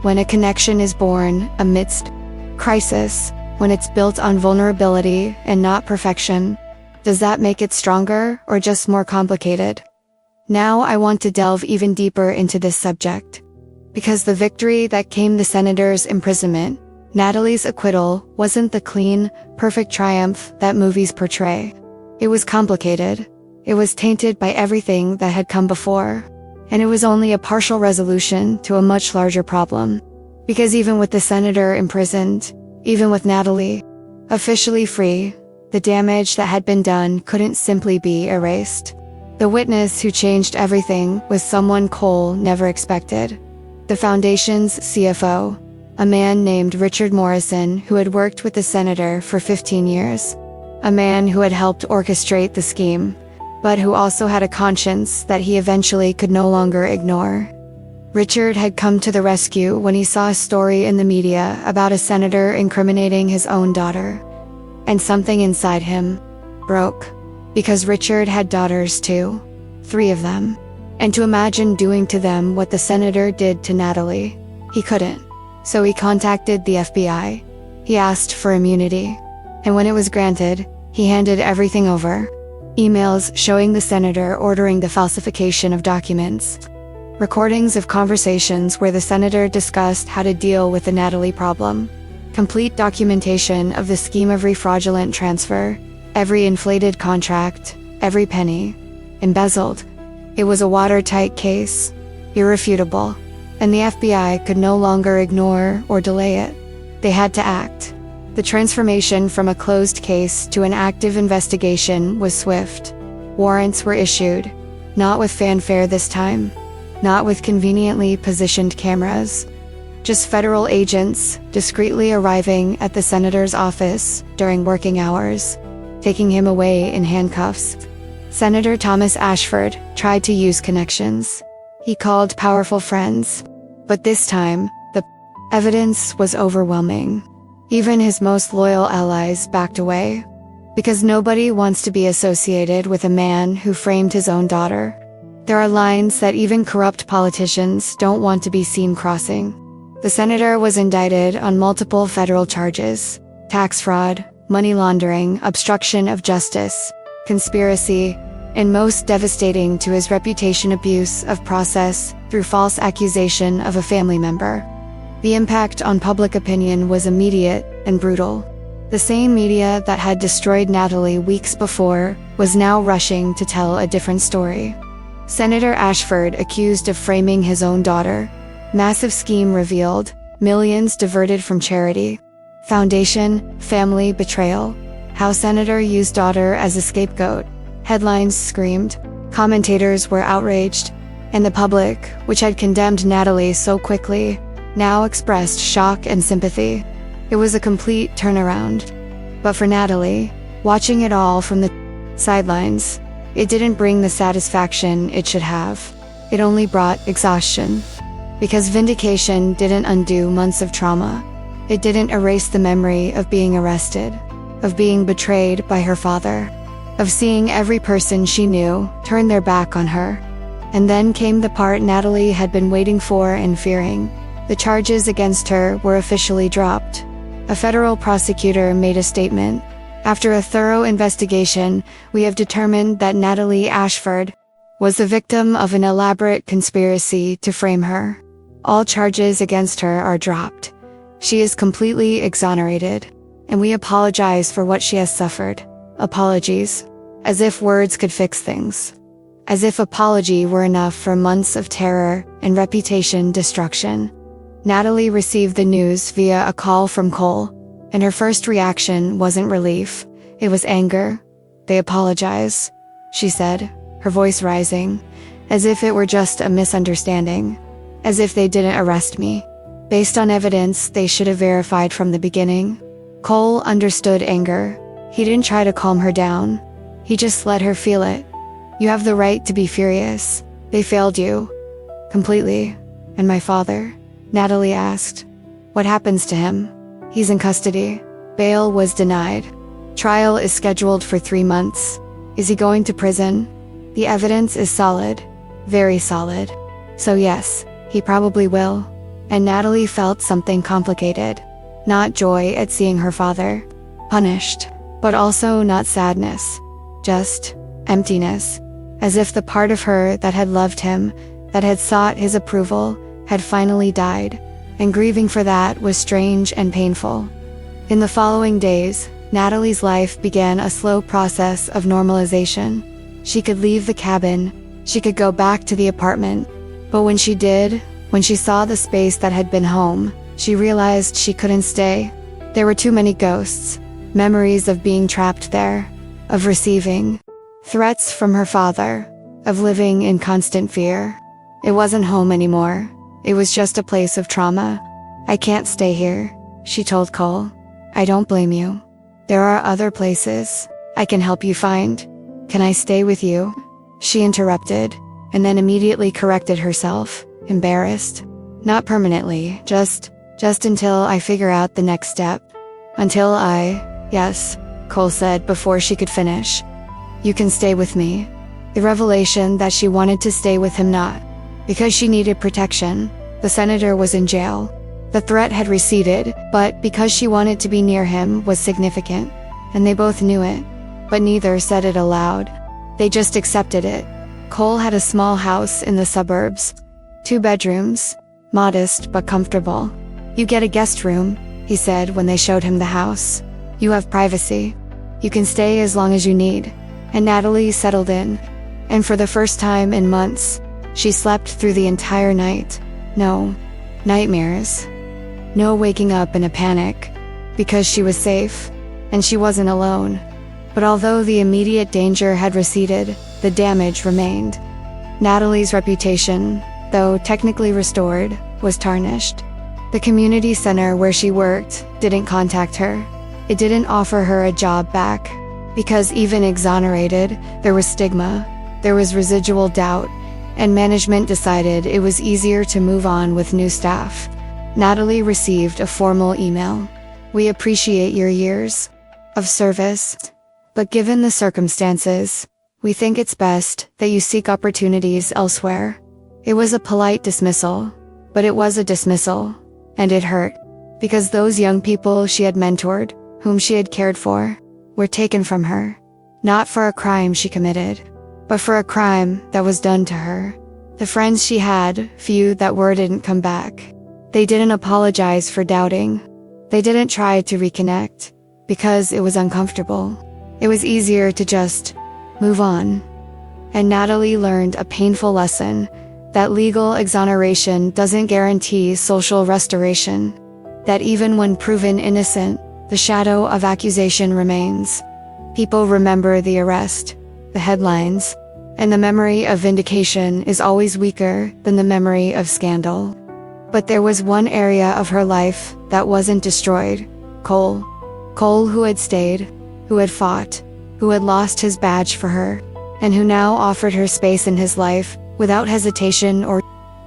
When a connection is born amidst crisis, when it's built on vulnerability and not perfection, does that make it stronger or just more complicated? Now I want to delve even deeper into this subject. Because the victory that came the senator's imprisonment, Natalie's acquittal wasn't the clean, perfect triumph that movies portray. It was complicated. It was tainted by everything that had come before. And it was only a partial resolution to a much larger problem. Because even with the senator imprisoned, even with Natalie officially free, the damage that had been done couldn't simply be erased. The witness who changed everything was someone Cole never expected. The Foundation's CFO, a man named Richard Morrison who had worked with the senator for 15 years. A man who had helped orchestrate the scheme, but who also had a conscience that he eventually could no longer ignore. Richard had come to the rescue when he saw a story in the media about a senator incriminating his own daughter. And something inside him broke. Because Richard had daughters too. 3 of them. And to imagine doing to them what the senator did to Natalie, he couldn't. So he contacted the FBI. He asked for immunity. And when it was granted, he handed everything over. Emails showing the senator ordering the falsification of documents. Recordings of conversations where the senator discussed how to deal with the Natalie problem. Complete documentation of the scheme of refraudulent transfer. Every inflated contract, every penny. Embezzled. It was a watertight case. Irrefutable. And the FBI could no longer ignore or delay it. They had to act. The transformation from a closed case to an active investigation was swift. Warrants were issued. Not with fanfare this time. Not with conveniently positioned cameras. Just federal agents discreetly arriving at the senator's office during working hours, taking him away in handcuffs. Senator Thomas Ashford tried to use connections. He called powerful friends. But this time, the evidence was overwhelming. Even his most loyal allies backed away. Because nobody wants to be associated with a man who framed his own daughter. There are lines that even corrupt politicians don't want to be seen crossing. The senator was indicted on multiple federal charges: tax fraud, money laundering, obstruction of justice, conspiracy, and most devastating to his reputation, abuse of process through false accusation of a family member. The impact on public opinion was immediate and brutal. The same media that had destroyed Natalie weeks before was now rushing to tell a different story. Senator Ashford accused of framing his own daughter. Massive scheme revealed. Millions diverted from charity. Foundation, family betrayal. How senator used daughter as a scapegoat. Headlines screamed. Commentators were outraged. And the public, which had condemned Natalie so quickly, now expressed shock and sympathy. It was a complete turnaround. But for Natalie, watching it all from the sidelines, it didn't bring the satisfaction it should have. It only brought exhaustion. Because vindication didn't undo months of trauma. It didn't erase the memory of being arrested, of being betrayed by her father, of seeing every person she knew turn their back on her. And then came the part Natalie had been waiting for and fearing. The charges against her were officially dropped. A federal prosecutor made a statement. After a thorough investigation, we have determined that Natalie Ashford was the victim of an elaborate conspiracy to frame her. All charges against her are dropped. She is completely exonerated, and we apologize for what she has suffered. Apologies. As if words could fix things. As if apology were enough for months of terror and reputation destruction. Natalie received the news via a call from Cole, and her first reaction wasn't relief, it was anger. "They apologize," she said, her voice rising, as if it were just a misunderstanding. As if they didn't arrest me. Based on evidence they should have verified from the beginning. Cole understood anger. He didn't try to calm her down. He just let her feel it. "You have the right to be furious. They failed you. Completely. And my father?" Natalie asked. "What happens to him?" "He's in custody. Bail was denied. Trial is scheduled for 3 months. Is he going to prison?" "The evidence is solid. Very solid. So yes, he probably will." And Natalie felt something complicated. Not joy at seeing her father punished, but also not sadness. Just emptiness. As if the part of her that had loved him, that had sought his approval, had finally died. and grieving for that was strange and painful. In the following days, Natalie's life began a slow process of normalization. She could leave the cabin, she could go back to the apartment, but when she did, when she saw the space that had been home, she realized she couldn't stay. There were too many ghosts, memories of being trapped there, of receiving threats from her father, of living in constant fear. It wasn't home anymore. It was just a place of trauma. "I can't stay here," she told Cole. "I don't blame you. There are other places I can help you find. Can I stay with you?" She interrupted, and then immediately corrected herself, embarrassed. "Not permanently, just until I figure out the next step." Yes, Cole said before she could finish. "You can stay with me." The revelation that she wanted to stay with him, not because she needed protection. The senator was in jail. The threat had receded, but because she wanted to be near him was significant, and they both knew it, but neither said it aloud. They just accepted it. Cole had a small house in the suburbs. 2 bedrooms, modest but comfortable. "You get a guest room," he said when they showed him the house. "You have privacy. You can stay as long as you need." And Natalie settled in. And for the first time in months, she slept through the entire night. No nightmares. No waking up in a panic. Because she was safe, and she wasn't alone. But although the immediate danger had receded, the damage remained. Natalie's reputation, though technically restored, was tarnished. The community center where she worked didn't contact her. It didn't offer her a job back. Because even exonerated, there was stigma, there was residual doubt, and management decided it was easier to move on with new staff. Natalie received a formal email. "We appreciate your years of service, but given the circumstances, we think it's best that you seek opportunities elsewhere." It was a polite dismissal, but it was a dismissal, and it hurt, because those young people she had mentored, whom she had cared for, were taken from her, not for a crime she committed, but for a crime that was done to her. The friends she had, few that were, didn't come back. They didn't apologize for doubting. They didn't try to reconnect, because it was uncomfortable. It was easier to just move on. And Natalie learned a painful lesson, that legal exoneration doesn't guarantee social restoration. That even when proven innocent, the shadow of accusation remains. People remember the arrest, the headlines, and the memory of vindication is always weaker than the memory of scandal. But there was one area of her life that wasn't destroyed. Cole. Cole, who had stayed, who had fought, who had lost his badge for her, and who now offered her space in his life, without hesitation or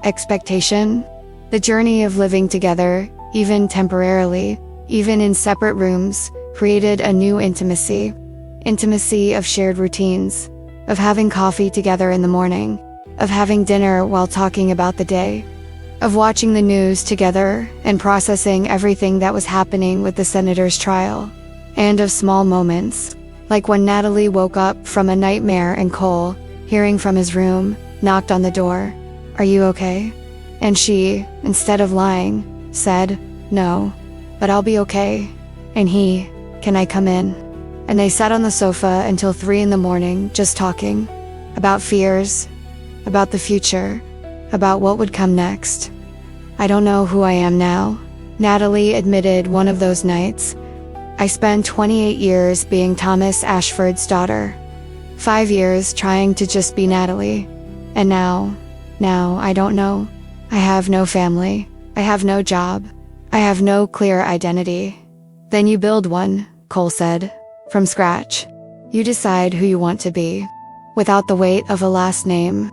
expectation. The journey of living together, even temporarily, even in separate rooms, created a new intimacy. Intimacy of shared routines, of having coffee together in the morning, of having dinner while talking about the day, of watching the news together and processing everything that was happening with the senator's trial, and of small moments, like when Natalie woke up from a nightmare and Cole, hearing from his room, knocked on the door. "Are you okay?" And she, instead of lying, said, "No, but I'll be okay." And he, "Can I come in?" And they sat on the sofa until 3 a.m, just talking. About fears, about the future, about what would come next. "I don't know who I am now," Natalie admitted one of those nights. "I spent 28 years being Thomas Ashford's daughter. 5 years trying to just be Natalie. And now I don't know. I have no family. I have no job. I have no clear identity." "Then you build one," Cole said. "From scratch. You decide who you want to be. Without the weight of a last name.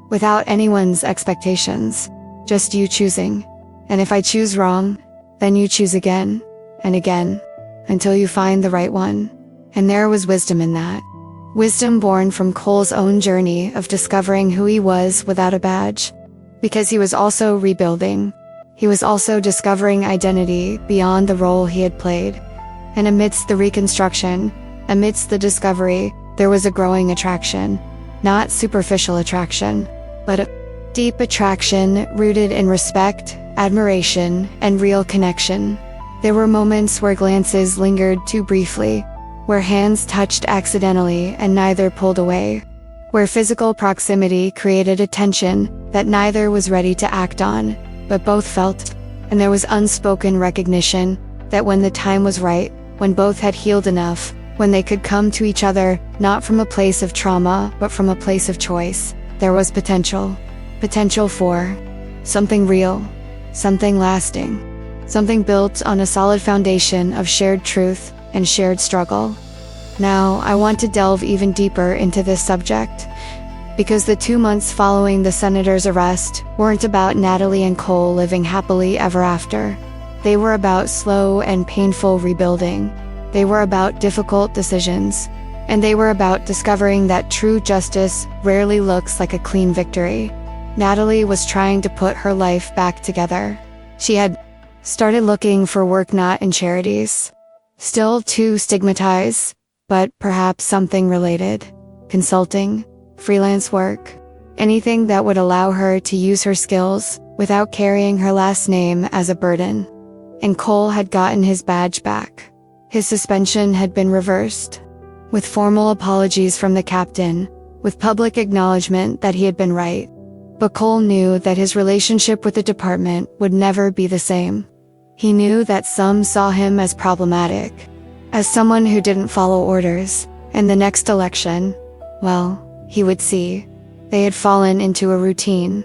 Without anyone's expectations. Just you choosing. And if I choose wrong, then you choose again, and again, until you find the right one." And there was wisdom in that. Wisdom born from Cole's own journey of discovering who he was without a badge. Because he was also rebuilding. He was also discovering identity beyond the role he had played. And amidst the reconstruction, amidst the discovery, there was a growing attraction. Not superficial attraction, but a deep attraction rooted in respect admiration, and real connection. There were moments where glances lingered too briefly, where hands touched accidentally and neither pulled away, where physical proximity created a tension that neither was ready to act on, but both felt, and there was unspoken recognition that when the time was right, when both had healed enough, when they could come to each other not from a place of trauma but from a place of choice, there was potential. Potential for something real, something lasting, something built on a solid foundation of shared truth and shared struggle. Now, I want to delve even deeper into this subject, because the 2 months following the senator's arrest weren't about Natalie and Cole living happily ever after. They were about slow and painful rebuilding. They were about difficult decisions. And they were about discovering that true justice rarely looks like a clean victory. Natalie was trying to put her life back together. She had started looking for work not in charities. Still too stigmatized, but perhaps something related. Consulting, freelance work, anything that would allow her to use her skills without carrying her last name as a burden. And Cole had gotten his badge back. His suspension had been reversed, with formal apologies from the captain, with public acknowledgement that he had been right. But Cole knew that his relationship with the department would never be the same. He knew that some saw him as problematic, as someone who didn't follow orders, and the next election, well, he would see. They had fallen into a routine.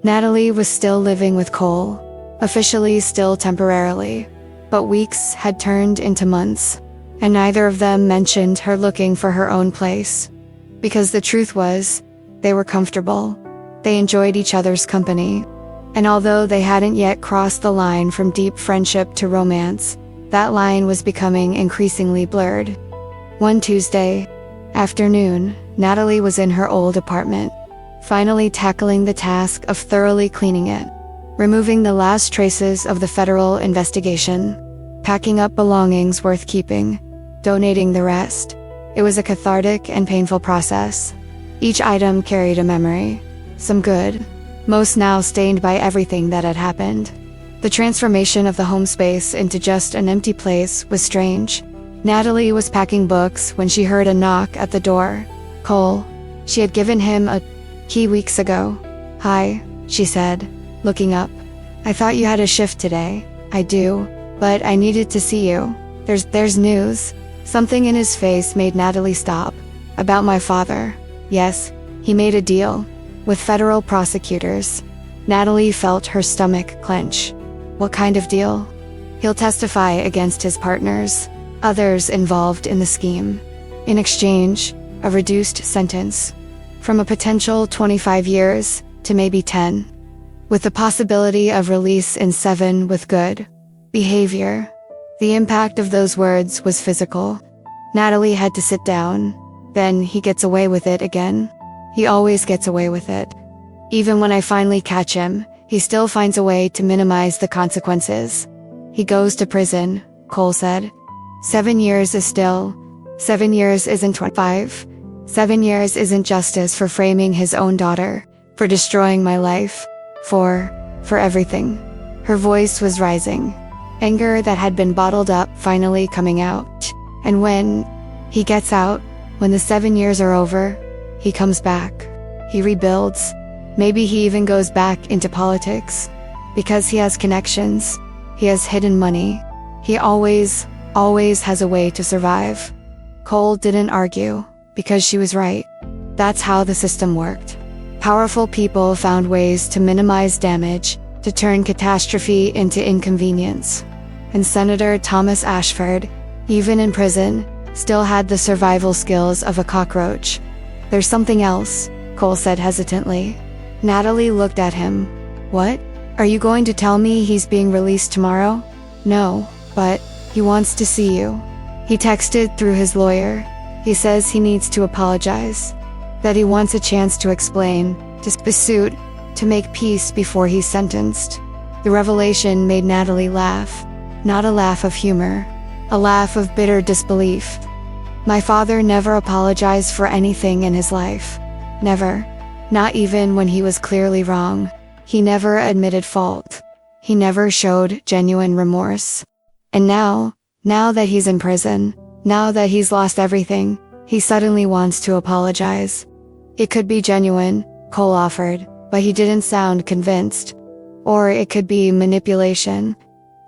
Natalie was still living with Cole, officially still temporarily, but weeks had turned into months, and neither of them mentioned her looking for her own place. Because the truth was, they were comfortable. They enjoyed each other's company. And although they hadn't yet crossed the line from deep friendship to romance, that line was becoming increasingly blurred. One Tuesday afternoon, Natalie was in her old apartment, finally tackling the task of thoroughly cleaning it, removing the last traces of the federal investigation, packing up belongings worth keeping, donating the rest. It was a cathartic and painful process. Each item carried a memory, some good, most now stained by everything that had happened. The transformation of the home space into just an empty place was strange. Natalie was packing books when she heard a knock at the door. Cole. She had given him a key weeks ago. "Hi," she said, looking up. "I thought you had a shift today." "I do, but I needed to see you. There's news." Something in his face made Natalie stop. "About my father." "Yes, he made a deal with federal prosecutors." Natalie felt her stomach clench. "What kind of deal?" "He'll testify against his partners, others involved in the scheme. In exchange, a reduced sentence, from a potential 25 years to maybe 10, with the possibility of release in 7 with good behavior." The impact of those words was physical. Natalie had to sit down. "Then he gets away with it again. He always gets away with it. Even when I finally catch him, he still finds a way to minimize the consequences." "He goes to prison," Cole said. 7 years is still. 7 years isn't 25. 7 years isn't justice for framing his own daughter, for destroying my life, for everything. Her voice was rising. Anger that had been bottled up finally coming out. "And when he gets out, when the 7 years are over, he comes back. He rebuilds. Maybe he even goes back into politics. Because he has connections. He has hidden money. He always has a way to survive." Cole didn't argue, because she was right. That's how the system worked. Powerful people found ways to minimize damage, to turn catastrophe into inconvenience. And Senator Thomas Ashford, even in prison, still had the survival skills of a cockroach. "There's something else," Cole said hesitantly. Natalie looked at him. "What? Are you going to tell me he's being released tomorrow?" "No, but he wants to see you. He texted through his lawyer. He says he needs to apologize. That he wants a chance to explain, to suit, to make peace before he's sentenced." The revelation made Natalie laugh. Not a laugh of humor. A laugh of bitter disbelief. "My father never apologized for anything in his life. Never. Not even when he was clearly wrong. He never admitted fault. He never showed genuine remorse. And now that he's in prison, now that he's lost everything, he suddenly wants to apologize. It could be genuine, Cole offered, but he didn't sound convinced. Or it could be manipulation.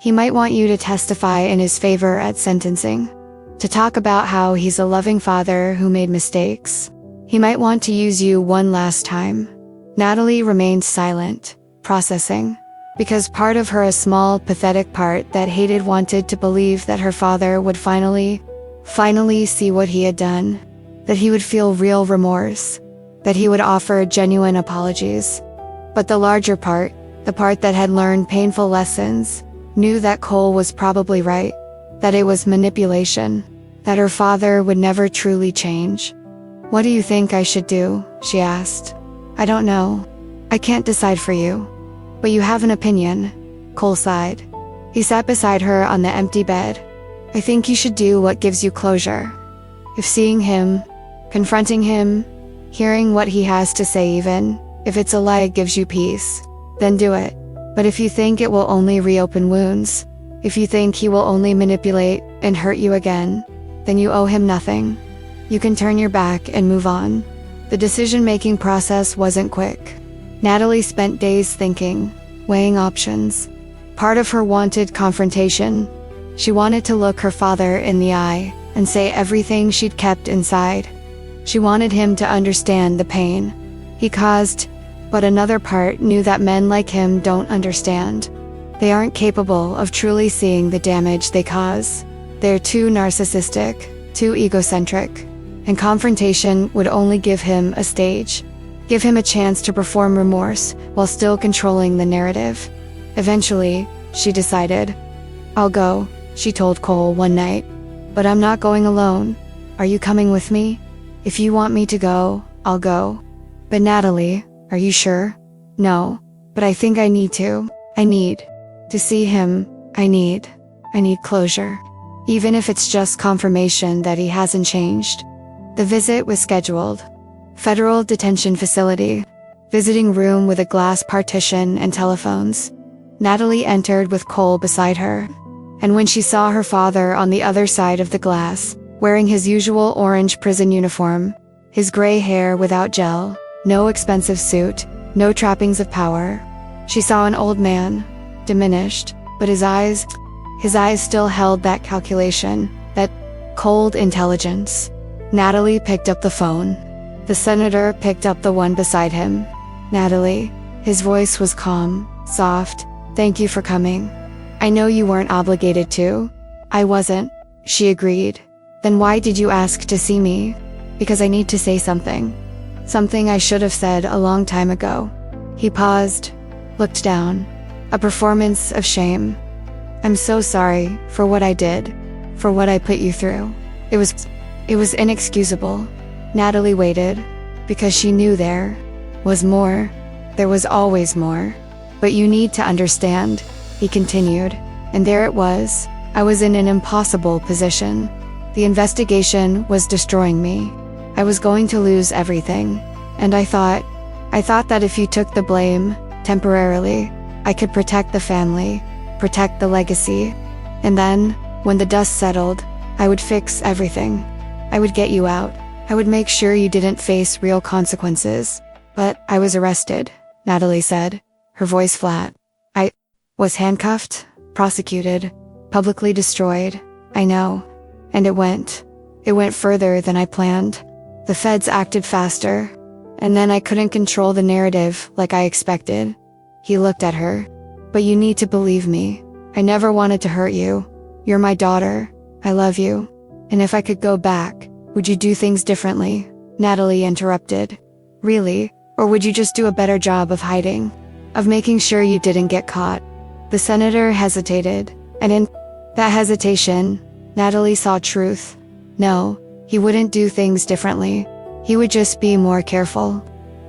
He might want you to testify in his favor at sentencing. To talk about how he's a loving father who made mistakes. He might want to use you one last time. Natalie remained silent, processing. Because part of her, a small, pathetic part that hated, wanted to believe that her father would finally see what he had done. That he would feel real remorse. That he would offer genuine apologies. But the larger part, the part that had learned painful lessons, knew that Cole was probably right. That it was manipulation. That her father would never truly change. "What do you think I should do?" she asked. "I don't know. I can't decide for you. But you have an opinion." Cole sighed. He sat beside her on the empty bed. "I think you should do what gives you closure. If seeing him, confronting him, hearing what he has to say, even if it's a lie, gives you peace, then do it. But if you think it will only reopen wounds, if you think he will only manipulate and hurt you again, then you owe him nothing. You can turn your back and move on." The decision-making process wasn't quick. Natalie spent days thinking, weighing options. Part of her wanted confrontation. She wanted to look her father in the eye and say everything she'd kept inside. She wanted him to understand the pain he caused, but another part knew that men like him don't understand. They aren't capable of truly seeing the damage they cause. They're too narcissistic, too egocentric, and confrontation would only give him a stage. Give him a chance to perform remorse while still controlling the narrative. Eventually, she decided. "I'll go," she told Cole one night. "But I'm not going alone. Are you coming with me? If you want me to go, I'll go." "But Natalie, are you sure?" "No, but I think I need to. I need to see him. I need closure. Even if it's just confirmation that he hasn't changed." The visit was scheduled. Federal detention facility. Visiting room with a glass partition and telephones. Natalie entered with Cole beside her. And when she saw her father on the other side of the glass, wearing his usual orange prison uniform, his gray hair without gel, no expensive suit, no trappings of power, she saw an old man, diminished, but his eyes still held that calculation, that cold intelligence. Natalie picked up the phone. The senator picked up the one beside him. "Natalie," his voice was calm, soft. "Thank you for coming. I know you weren't obligated to." "I wasn't," she agreed. "Then why did you ask to see me?" "Because I need to say something. Something I should have said a long time ago." He paused, looked down. A performance of shame. "I'm so sorry for what I did, for what I put you through. It was inexcusable." Natalie waited, because she knew there was more. There was always more. "But you need to understand," he continued. And there it was. I was in an impossible position. The investigation was destroying me. I was going to lose everything. And I thought that if you took the blame, temporarily, I could protect the family, protect the legacy. And then, when the dust settled, I would fix everything. I would get you out. I would make sure you didn't face real consequences. But I was arrested," Natalie said, her voice flat. "I was handcuffed, prosecuted, publicly destroyed. I know. And it went further than I planned. The feds acted faster. And then I couldn't control the narrative like I expected." He looked at her. "But you need to believe me. I never wanted to hurt you. You're my daughter. I love you. And if I could go back, would you do things differently?" Natalie interrupted. "Really? Or would you just do a better job of hiding? Of making sure you didn't get caught?" The senator hesitated, and in that hesitation, Natalie saw truth. No, he wouldn't do things differently. He would just be more careful.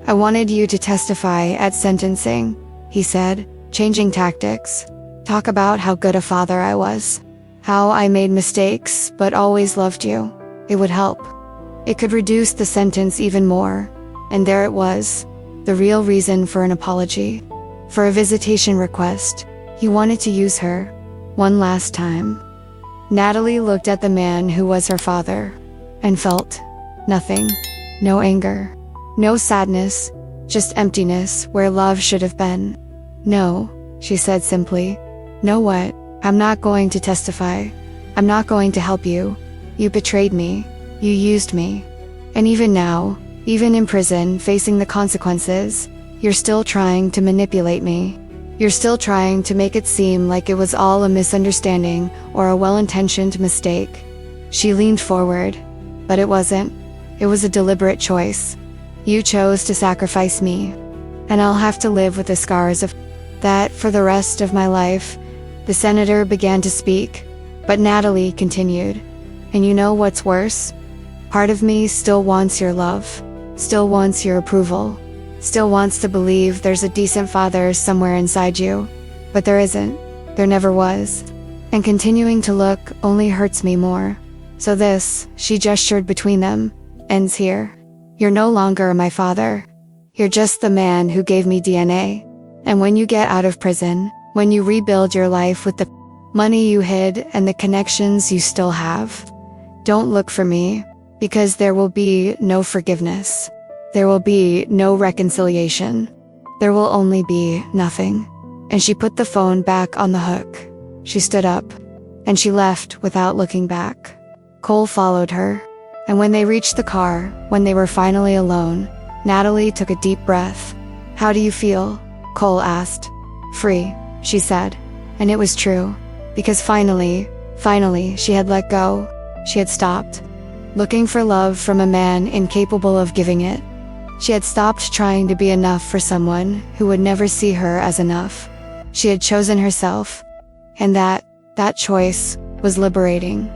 "I wanted you to testify at sentencing," he said, changing tactics. "Talk about how good a father I was. How I made mistakes, but always loved you. It would help. It could reduce the sentence even more." And there it was. The real reason for an apology. For a visitation request. He wanted to use her. One last time. Natalie looked at the man who was her father and felt nothing. No anger. No sadness. Just emptiness where love should have been. No, she said simply. Know what? I'm not going to testify. I'm not going to help you. You betrayed me. You used me. And even now, even in prison, facing the consequences, you're still trying to manipulate me. You're still trying to make it seem like it was all a misunderstanding or a well-intentioned mistake. She leaned forward, but it wasn't. It was a deliberate choice. You chose to sacrifice me, and I'll have to live with the scars of that for the rest of my life. The senator began to speak, but Natalie continued. And you know what's worse? Part of me still wants your love, still wants your approval, still wants to believe there's a decent father somewhere inside you, but there isn't, there never was. And continuing to look only hurts me more. So this, she gestured between them, ends here. You're no longer my father. You're just the man who gave me DNA. And when you get out of prison, when you rebuild your life with the money you hid and the connections you still have, don't look for me, because there will be no forgiveness. There will be no reconciliation. There will only be nothing. And she put the phone back on the hook. She stood up, and she left without looking back. Cole followed her, and when they reached the car, when they were finally alone, Natalie took a deep breath. How do you feel? Cole asked. Free, she said. And it was true, because finally, she had let go. She had stopped looking for love from a man incapable of giving it. She had stopped trying to be enough for someone who would never see her as enough. She had chosen herself, and that choice was liberating.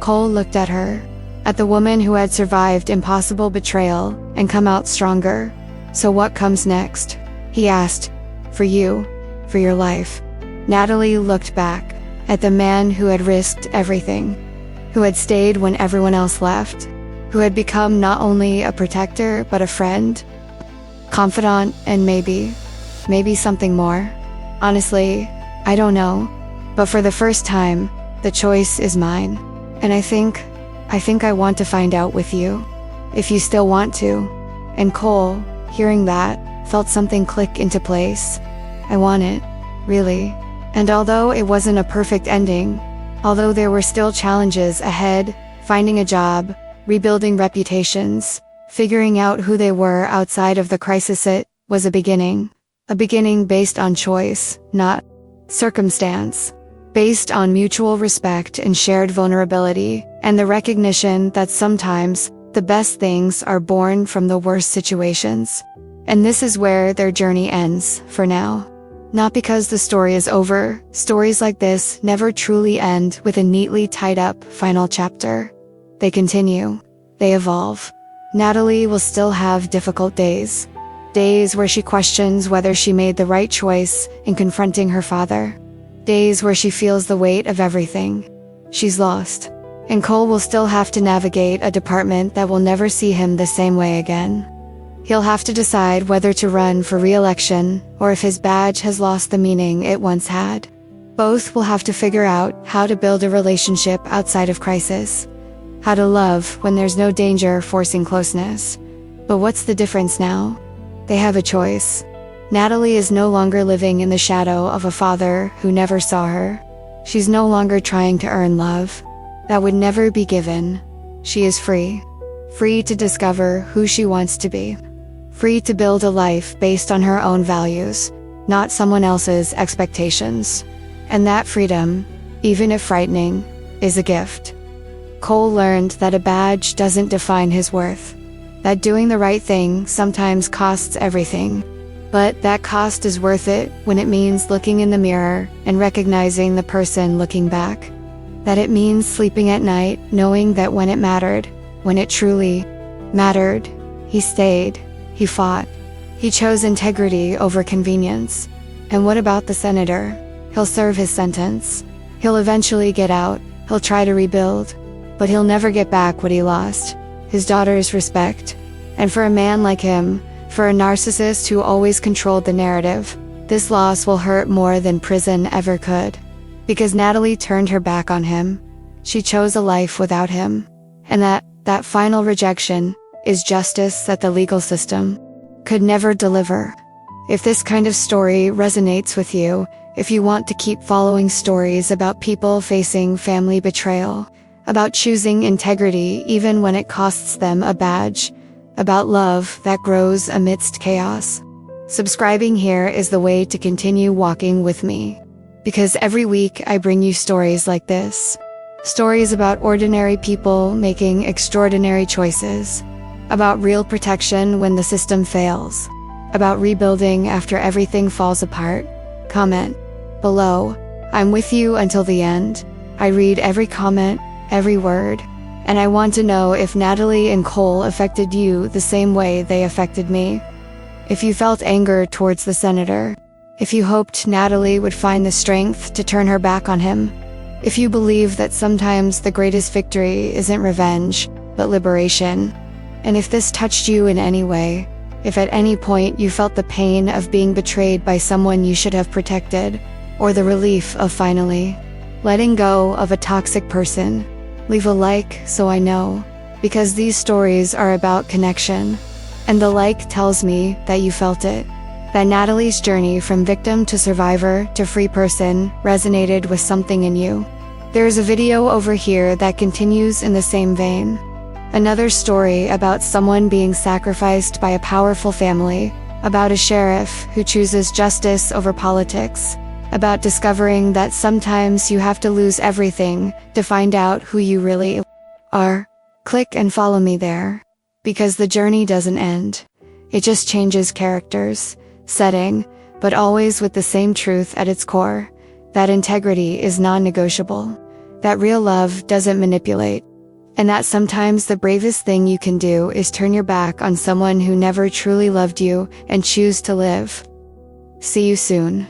Cole looked at her, at the woman who had survived impossible betrayal and come out stronger. So what comes next? He asked. For you, for your life. Natalie looked back at the man who had risked everything, who had stayed when everyone else left, who had become not only a protector but a friend, confidant, and maybe something more. Honestly, I don't know, but for the first time, the choice is mine. And I think I want to find out with you, if you still want to. And Cole, hearing that, felt something click into place. I want it, really. And although it wasn't a perfect ending, although there were still challenges ahead, finding a job, rebuilding reputations, figuring out who they were outside of the crisis, it was a beginning. A beginning based on choice, not circumstance. Based on mutual respect and shared vulnerability, and the recognition that sometimes the best things are born from the worst situations. And this is where their journey ends, for now. Not because the story is over. Stories like this never truly end with a neatly tied up final chapter. They continue. They evolve. Natalie will still have difficult days. Days where she questions whether she made the right choice in confronting her father. Days where she feels the weight of everything she's lost. And Cole will still have to navigate a department that will never see him the same way again. He'll have to decide whether to run for re-election or if his badge has lost the meaning it once had. Both will have to figure out how to build a relationship outside of crisis. How to love when there's no danger forcing closeness. But what's the difference now? They have a choice. Natalie is no longer living in the shadow of a father who never saw her. She's no longer trying to earn love that would never be given. She is free. Free to discover who she wants to be. Free to build a life based on her own values, not someone else's expectations. And that freedom, even if frightening, is a gift. Cole learned that a badge doesn't define his worth. That doing the right thing sometimes costs everything. But that cost is worth it when it means looking in the mirror and recognizing the person looking back. That it means sleeping at night knowing that when it mattered, when it truly mattered, he stayed, he fought. He chose integrity over convenience. And what about the senator? He'll serve his sentence. He'll eventually get out. He'll try to rebuild. But he'll never get back what he lost. His daughter's respect. And for a man like him, for a narcissist who always controlled the narrative, This loss will hurt more than prison ever could. Because Natalie turned her back on him. She chose a life without him. And that final rejection is justice that the legal system could never deliver. If this kind of story resonates with you, if you want to keep following stories about people facing family betrayal, about choosing integrity even when it costs them a badge, about love that grows amidst chaos, subscribing here is the way to continue walking with me. Because every week I bring you stories like this. Stories about ordinary people making extraordinary choices. About real protection when the system fails. About rebuilding after everything falls apart. Comment below. I'm with you until the end. I read every comment, every word. And I want to know if Natalie and Cole affected you the same way they affected me. If you felt anger towards the senator. If you hoped Natalie would find the strength to turn her back on him. If you believe that sometimes the greatest victory isn't revenge, but liberation. And if this touched you in any way, if at any point you felt the pain of being betrayed by someone you should have protected, or the relief of finally letting go of a toxic person, leave a like so I know, because these stories are about connection. And the like tells me that you felt it. That Natalie's journey from victim to survivor to free person resonated with something in you. There's a video over here that continues in the same vein. Another story about someone being sacrificed by a powerful family, about a sheriff who chooses justice over politics, about discovering that sometimes you have to lose everything to find out who you really are. Click and follow me there. Because the journey doesn't end. It just changes characters, setting, but always with the same truth at its core. That integrity is non-negotiable. That real love doesn't manipulate. And that sometimes the bravest thing you can do is turn your back on someone who never truly loved you and choose to live. See you soon.